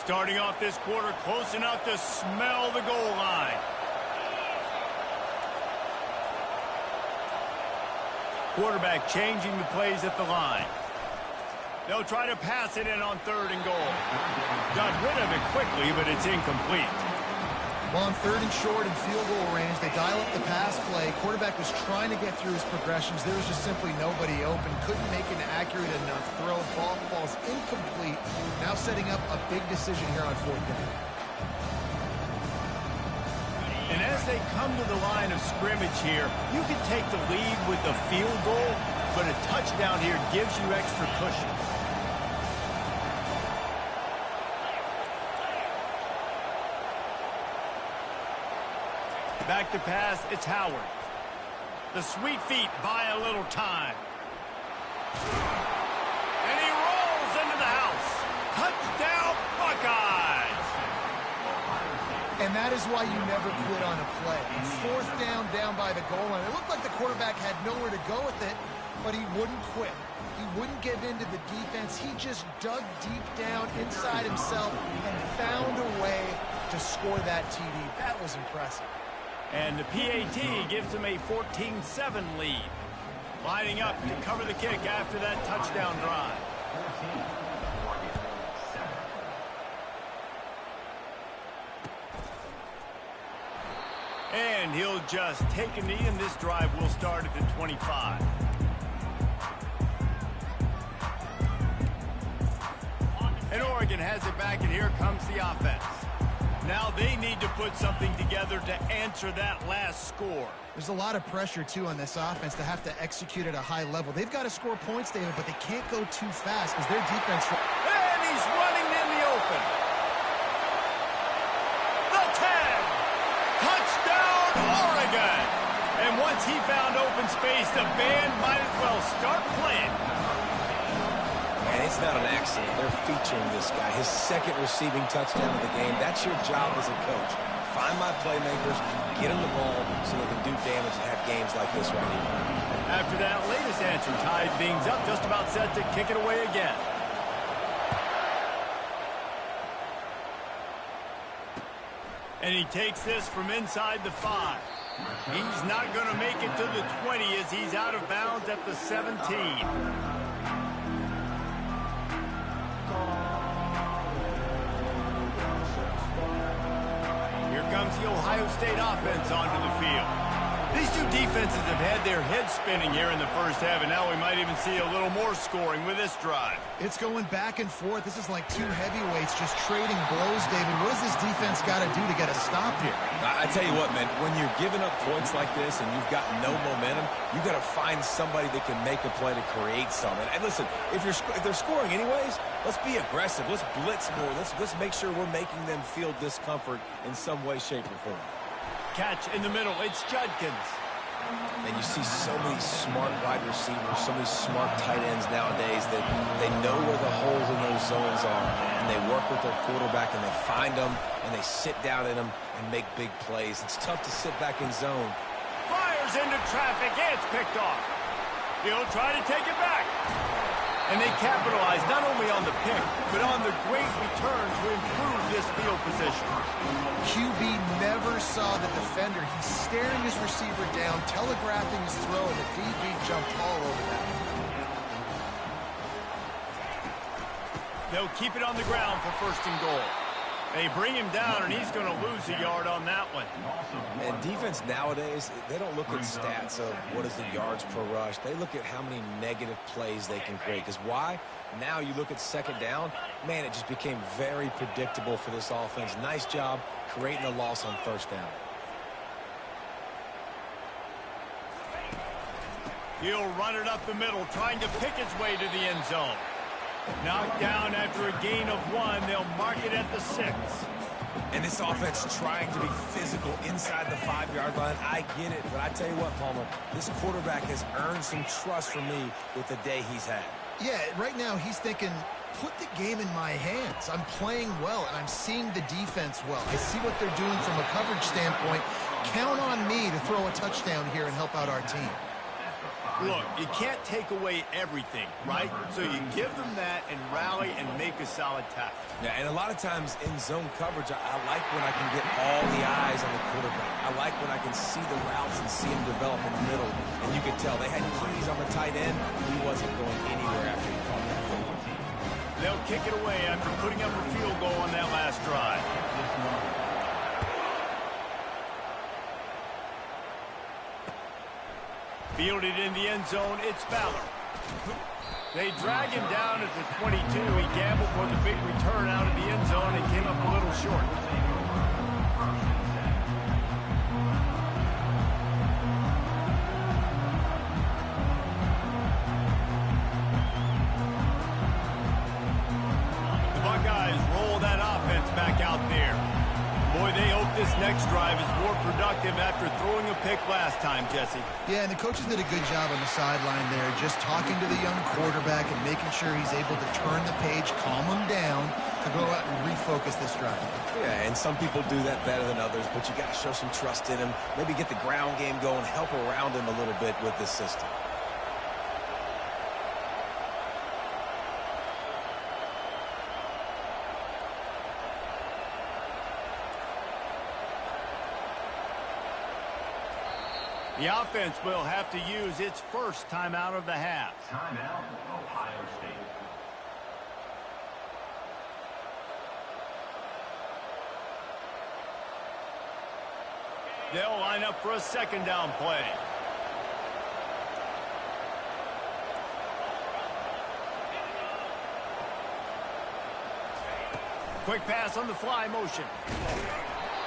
Starting off this quarter close enough to smell the goal line. Quarterback changing the plays at the line. They'll try to pass it in on 3rd and goal. Got rid of it quickly, but it's incomplete. Well, on 3rd and short and field goal range, they dial up the pass play. Quarterback was trying to get through his progressions. There was just simply nobody open. Couldn't make an accurate enough throw. Ball falls incomplete. Now setting up a big decision here on 4th down. And as they come to the line of scrimmage here, you can take the lead with a field goal, but a touchdown here gives you extra cushion. Back to pass, it's Howard. The sweet feet buy a little time. And he rolls into the house. Touchdown, Buckeyes! And that is why you never quit on a play. 4th down by the goal line. It looked like the quarterback had nowhere to go with it, but he wouldn't quit. He wouldn't give in to the defense. He just dug deep down inside himself and found a way to score that TD. That was impressive. And the PAT gives them a 14-7 lead. Lining up to cover the kick after that touchdown drive. 14, Oregon, 7. And he'll just take a knee, and this drive will start at the 25. And Oregon has it back, and here comes the offense. Now they need to put something together to answer that last score. There's a lot of pressure, too, on this offense to have to execute at a high level. They've got to score points, David, but they can't go too fast because their defense... And he's running in the open. The 10. Touchdown, Oregon. And once he found open space, the band might as well start playing. And it's not an accident. They're featuring this guy. His 2nd receiving touchdown of the game. That's your job as a coach. Find my playmakers, get them the ball so they can do damage and have games like this right here. After that latest answer, tied things up, just about set to kick it away again. And he takes this from inside the 5. He's not going to make it to the 20 as he's out of bounds at the 17. Here comes the Ohio State offense onto the field. These two defenses have had their heads spinning here in the first half, and now we might even see a little more scoring with this drive. It's going back and forth. This is like two heavyweights just trading blows, David. What does this defense got to do to get a stop here? I tell you what, man, when you're giving up points like this and you've got no momentum, you got to find somebody that can make a play to create something. And listen, if they're scoring anyways, let's be aggressive. Let's blitz more. Let's make sure we're making them feel discomfort in some way, shape, or form. Catch in the middle. It's Judkins. And you see so many smart wide receivers, so many smart tight ends nowadays that they know where the holes in those zones are, and they work with their quarterback, and they find them, and they sit down in them and make big plays. It's tough to sit back in zone. Fires into traffic. It's picked off. He'll try to take it back. And they capitalize not only on the pick, but on the great return to improve this field position. QB never saw the defender. He's staring his receiver down, telegraphing his throw, and the DB jumped all over that. They'll keep it on the ground for first and goal. They bring him down, and he's going to lose a yard on that one. And defense nowadays, they don't look at stats of what is the yards per rush. They look at how many negative plays they can create. Because why? Now you look at second down, man, it just became very predictable for this offense. Nice job creating a loss on first down. He'll run it up the middle, trying to pick its way to the end zone. Knocked down after a gain of 1. They'll mark it at the 6. And this offense trying to be physical inside the 5-yard line. I get it, but I tell you what, Palmer, this quarterback has earned some trust from me with the day he's had. Yeah, right now he's thinking, put the game in my hands. I'm playing well, and I'm seeing the defense well. I see what they're doing from a coverage standpoint. Count on me to throw a touchdown here and help out our team. Look, you can't take away everything, right? So you give them that and rally and make a solid tackle. Yeah, and a lot of times in zone coverage, I like when I can get all the eyes on the quarterback. I like when I can see the routes and see him develop in the middle. And you can tell they had keys on the tight end. He wasn't going anywhere after he caught that football. They'll kick it away after putting up a field goal on that last drive. Fielded in the end zone, it's Fowler. They drag him down at the 22. He gambled for the big return out of the end zone and came up a little short. The Buckeyes roll that offense back out there. Boy, they hope this next drive is more productive after throwing a pick last time, Jesse. Yeah, and the coaches did a good job on the sideline there, just talking to the young quarterback and making sure he's able to turn the page, calm him down, to go out and refocus this drive. Yeah, and some people do that better than others, but you got to show some trust in him, maybe get the ground game going, help around him a little bit with this system. The offense will have to use its first timeout of the half. Timeout, Ohio State. They'll line up for a second down play. Quick pass on the fly motion.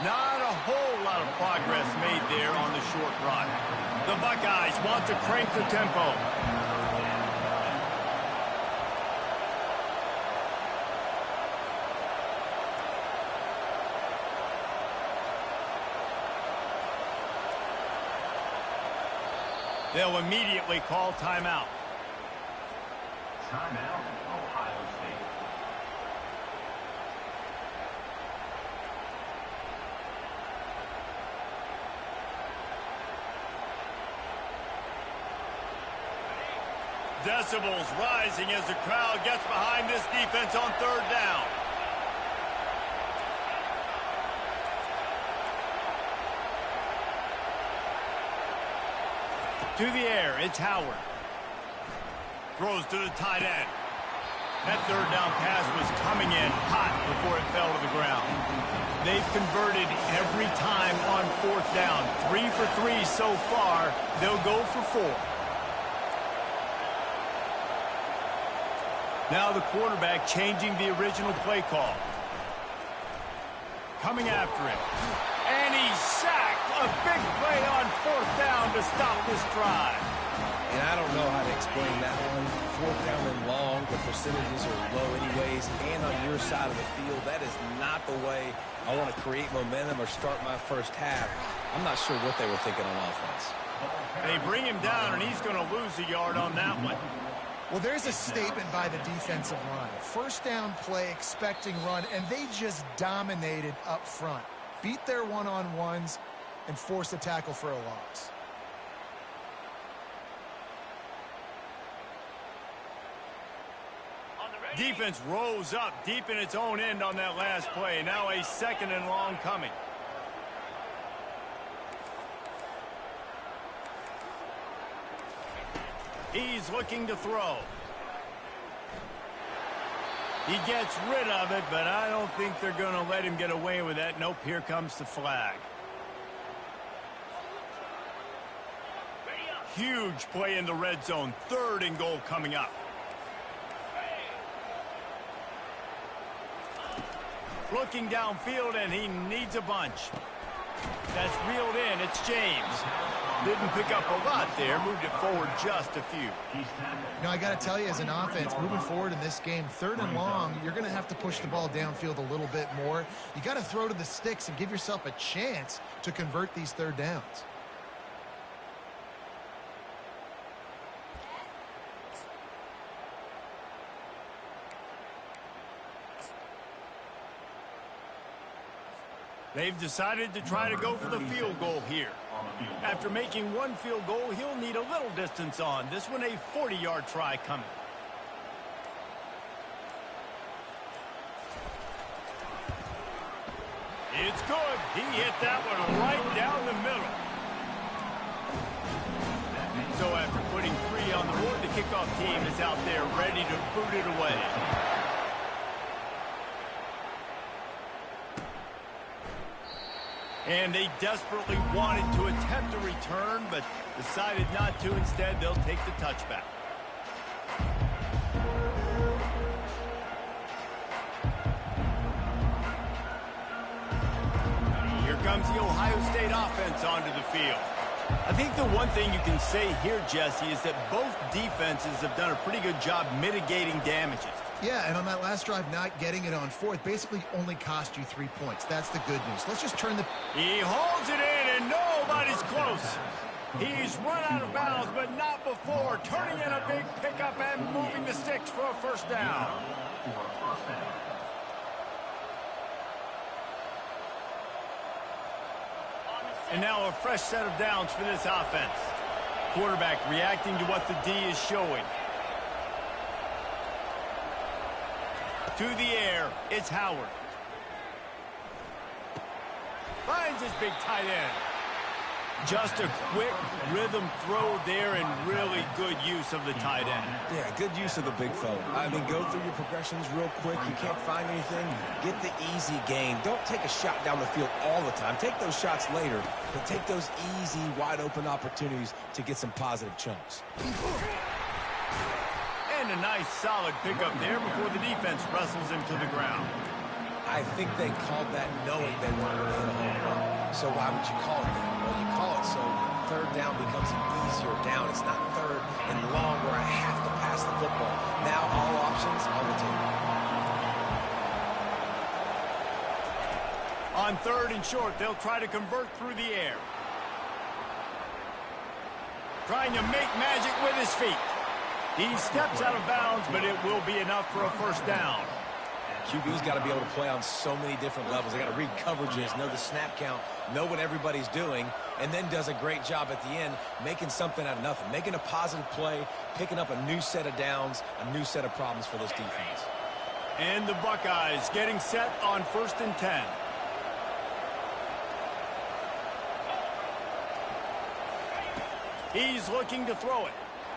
Not a whole lot of progress made there on the short run. The Buckeyes want to crank the tempo. They'll immediately call timeout. Timeout, Ohio State. Decibels rising as the crowd gets behind this defense on third down. To the air, it's Howard. Throws to the tight end. That third down pass was coming in hot before it fell to the ground. They've converted every time on fourth down. 3 for 3 so far. They'll go for 4. Now the quarterback changing the original play call. Coming after him. And he's sacked. A big play on fourth down to stop this drive. And I don't know how to explain that one. Fourth down and long, the percentages are low anyways. And on your side of the field, that is not the way I want to create momentum or start my first half. I'm not sure what they were thinking on offense. They bring him down, and he's going to lose a yard on that one. Well, there's a statement by the defensive line. First down play, expecting run, and they just dominated up front. Beat their one-on-ones and forced a tackle for a loss. Defense rose up deep in its own end on that last play. Now a second and long coming. He's looking to throw. He gets rid of it, but I don't think they're going to let him get away with that. Nope, here comes the flag. Huge play in the red zone. 3rd and goal coming up. Looking downfield, and he needs a bunch. That's reeled in. It's James. Didn't pick up a lot there. Moved it forward just a few. Now, I got to tell you, as an offense, moving forward in this game, 3rd and long, you're going to have to push the ball downfield a little bit more. You got to throw to the sticks and give yourself a chance to convert these 3rd downs. They've decided to try to go for the field goal here. After making one field goal, he'll need a little distance on. This one a 40-yard try coming. It's good. He hit that one right down the middle. So after putting 3 on the board, the kickoff team is out there ready to boot it away. And they desperately wanted to attempt a return, but decided not to. Instead, they'll take the touchback. Here comes the Ohio State offense onto the field. I think the one thing you can say here, Jesse, is that both defenses have done a pretty good job mitigating damages. Yeah, and on that last drive, not getting it on 4th basically only cost you 3 points. That's the good news. Let's just turn the... He holds it in, and nobody's close. He's run out of bounds, but not before. Turning in a big pickup and moving the sticks for a first down. And now a fresh set of downs for this offense. Quarterback reacting to what the D is showing. To the air, it's Howard. Finds his big tight end. Just a quick rhythm throw there and really good use of the tight end. Yeah, good use of the big fella. I mean, go through your progressions real quick. You can't find anything, get the easy gain. Don't take a shot down the field all the time. Take those shots later, but take those easy, wide-open opportunities to get some positive chunks. And a nice, solid pickup there before the defense wrestles him to the ground. I think they called that knowing they weren't going to hit a home run. So why would you call it that? Well, you call it so 3rd down becomes an easier down. It's not 3rd and long where I have to pass the football. Now all options on the table. On 3rd and short, they'll try to convert through the air. Trying to make magic with his feet. He steps out of bounds, but it will be enough for a first down. QB's got to be able to play on so many different levels. They got to read coverages, know the snap count, know what everybody's doing, and then does a great job at the end making something out of nothing, making a positive play, picking up a new set of downs, a new set of problems for this defense. And the Buckeyes getting set on 1st and 10. He's looking to throw it.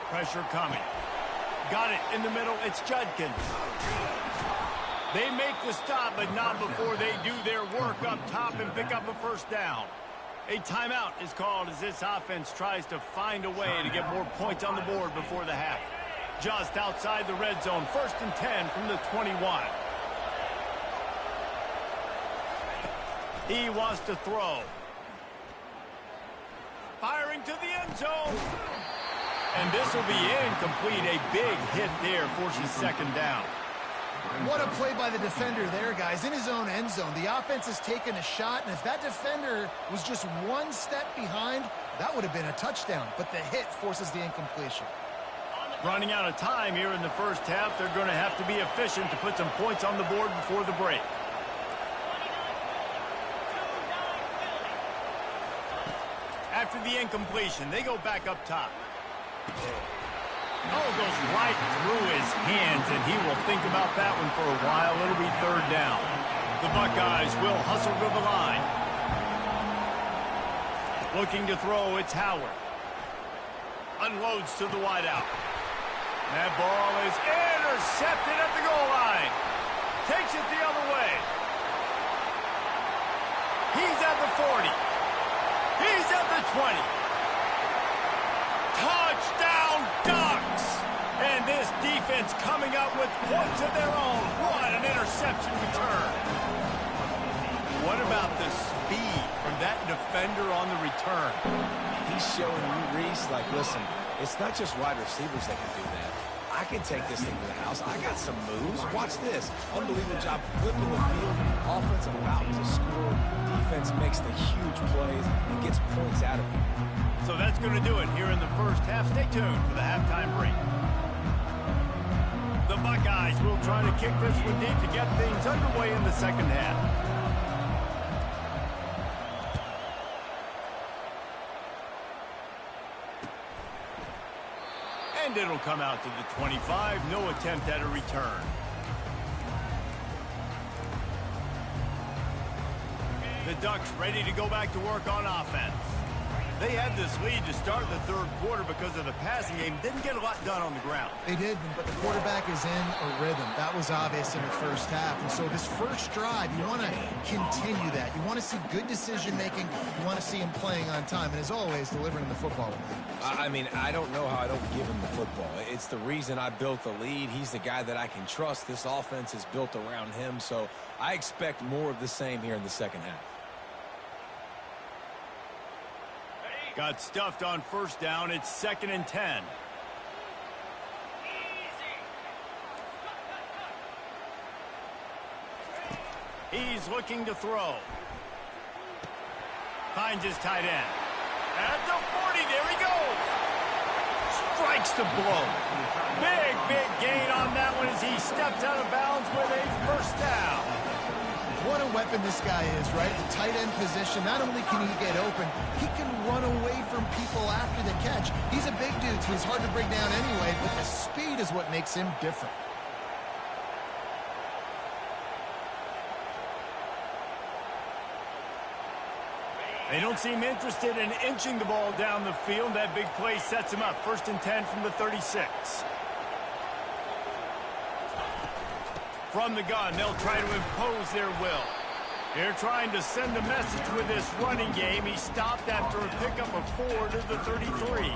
Pressure coming. Got it in the middle. It's Judkins. They make the stop, but not before they do their work up top and pick up a first down. A timeout is called as this offense tries to find a way to get more points on the board before the half. Just outside the red zone, 1st and 10 from the 21. He wants to throw. Firing to the end zone. And this will be incomplete. A big hit there forces 2nd down. What a play by the defender there, guys. In his own end zone, the offense has taken a shot, and if that defender was just one step behind, that would have been a touchdown. But the hit forces the incompletion. Running out of time here in the first half. They're going to have to be efficient to put some points on the board before the break. After the incompletion, they go back up top. Oh, goes right through his hands, and he will think about that one for a while. It'll be 3rd down. The Buckeyes will hustle to the line. Looking to throw, it's Howard. Unloads to the wideout. That ball is intercepted at the goal line. Takes it the other way. He's at the 40. He's at the 20. Touchdown, Ducks! And this defense coming up with points of their own. What an interception return. What about the speed from that defender on the return? He's showing you, Reese, like, listen, it's not just wide receivers that can do that. I can take this thing to the house. I got some moves. Watch this. Unbelievable job flipping the field. Offense about to score. Defense makes the huge plays and gets points out of it. So that's going to do it here in the first half. Stay tuned for the halftime break. The Buckeyes will try to kick this one deep to get things underway in the second half. And it'll come out to the 25. No attempt at a return. The Ducks ready to go back to work on offense. They had this lead to start the 3rd quarter because of the passing game. Didn't get a lot done on the ground. They did, but the quarterback is in a rhythm. That was obvious in the first half. And so this first drive, you want to continue that. You want to see good decision-making. You want to see him playing on time. And as always, delivering the football. I mean, I don't know how I don't give him the football. It's the reason I built the lead. He's the guy that I can trust. This offense is built around him. So I expect more of the same here in the second half. Got stuffed on 1st down. It's 2nd and 10. He's looking to throw. Finds his tight end. At the 40, there he goes. Strikes the blow. Big gain on that one as he steps out of bounds with a 1st down. What a weapon this guy is, right? The tight end position, not only can he get open, he can run away from people after the catch. He's a big dude, so he's hard to bring down anyway, but the speed is what makes him different. They don't seem interested in inching the ball down the field. That big play sets him up. 1st and 10 from the 36. From the gun, they'll try to impose their will. They're trying to send a message with this running game. He stopped after a pickup of 4 to the 33.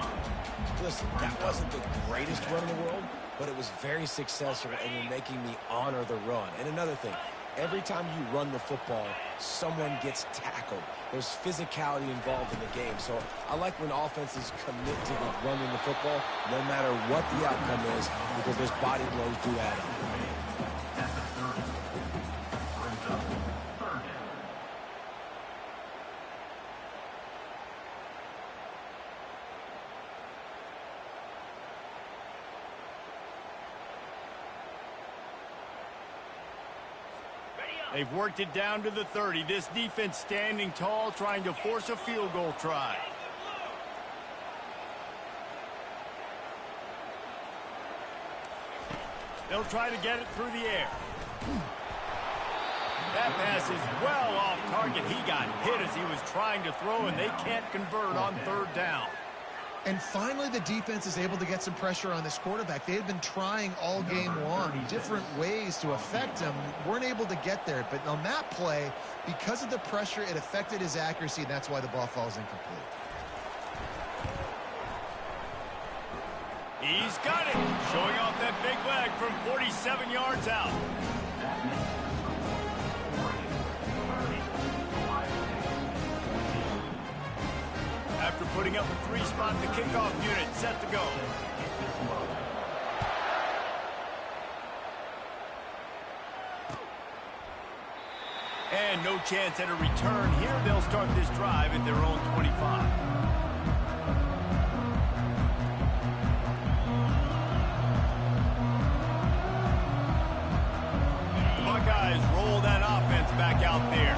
Listen, that wasn't the greatest run in the world, but it was very successful, and you're making me honor the run. And another thing, every time you run the football, someone gets tackled. There's physicality involved in the game. So I like when offenses commit to the running the football, no matter what the outcome is, because those body blows do add up. They've worked it down to the 30. This defense standing tall, trying to force a field goal try. They'll try to get it through the air. That pass is well off target. He got hit as he was trying to throw, and they can't convert on 3rd down. And finally, the defense is able to get some pressure on this quarterback. They had been trying all game long, different ways to affect him, weren't able to get there. But on that play, because of the pressure, it affected his accuracy, and that's why the ball falls incomplete. He's got it, showing off that big leg from 47 yards out. After putting up a 3-spot, the kickoff unit set to go. And no chance at a return here. They'll start this drive at their own 25. Buckeyes roll that offense back out there.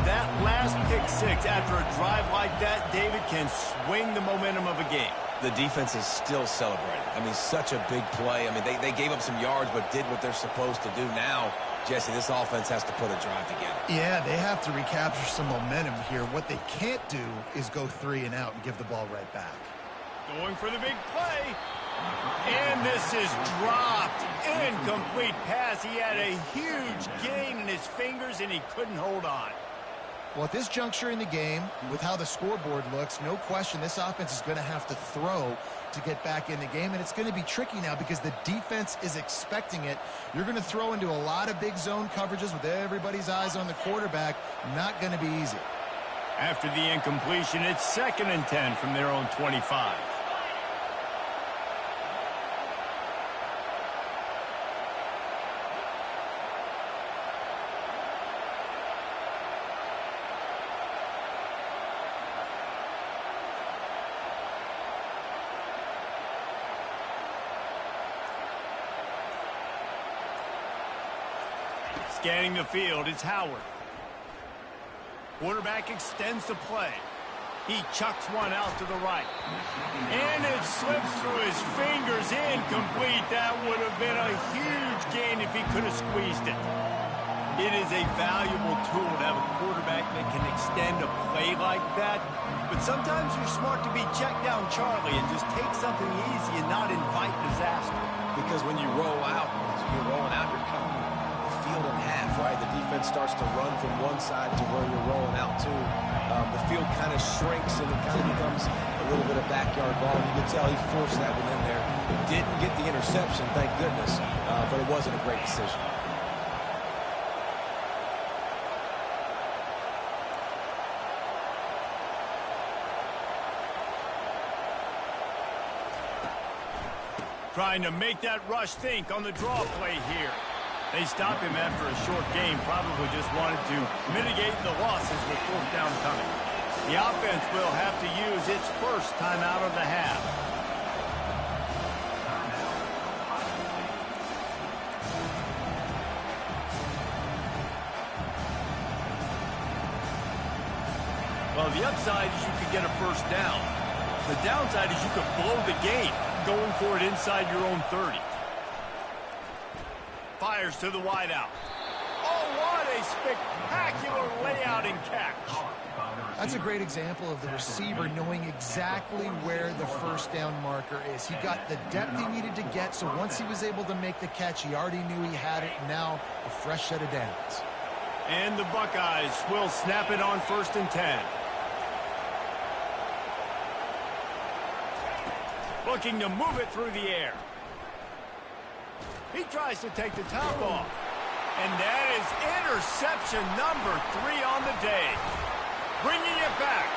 That last pick six after a drive like that, David, can swing the momentum of a game. The defense is still celebrating. I mean, such a big play. I mean, they gave up some yards but did what they're supposed to do. Now, Jesse, this offense has to put a drive together. Yeah, they have to recapture some momentum here. What they can't do is go 3 and out and give the ball right back. Going for the big play. And this is dropped. Incomplete pass. He had a huge gain in his fingers, and he couldn't hold on. Well, at this juncture in the game, with how the scoreboard looks, no question this offense is going to have to throw to get back in the game, and it's going to be tricky now because the defense is expecting it. You're going to throw into a lot of big zone coverages with everybody's eyes on the quarterback. Not going to be easy. After the incompletion, it's 2nd and 10 from their own 25. Scanning the field, it's Howard. Quarterback extends the play. He chucks one out to the right. And it slips through his fingers, incomplete. That would have been a huge gain if he could have squeezed it. It is a valuable tool to have a quarterback that can extend a play like that. But sometimes you're smart to be check down Charlie and just take something easy and not invite disaster. Because when you roll out, you're cutting the field in half, right? The defense starts to run from one side to where you're rolling out to. The field kind of shrinks and it kind of becomes a little bit of backyard ball. You can tell he forced that one in there. Didn't get the interception, thank goodness, but it wasn't a great decision. Trying to make that rush think on the draw play here. They stop him after a short game, probably just wanted to mitigate the losses with 4th down coming. The offense will have to use its first timeout of the half. Well, the upside is you could get a 1st down. The downside is you could blow the game going for it inside your own 30. Fires to the wideout. Oh, what a spectacular layout and catch. That's a great example of the receiver knowing exactly where the 1st down marker is. He got the depth he needed to get, so once he was able to make the catch, he already knew he had it. Now a fresh set of downs. And the Buckeyes will snap it on 1st and 10. Looking to move it through the air. He tries to take the top off. And that is interception number 3 on the day. Bringing it back.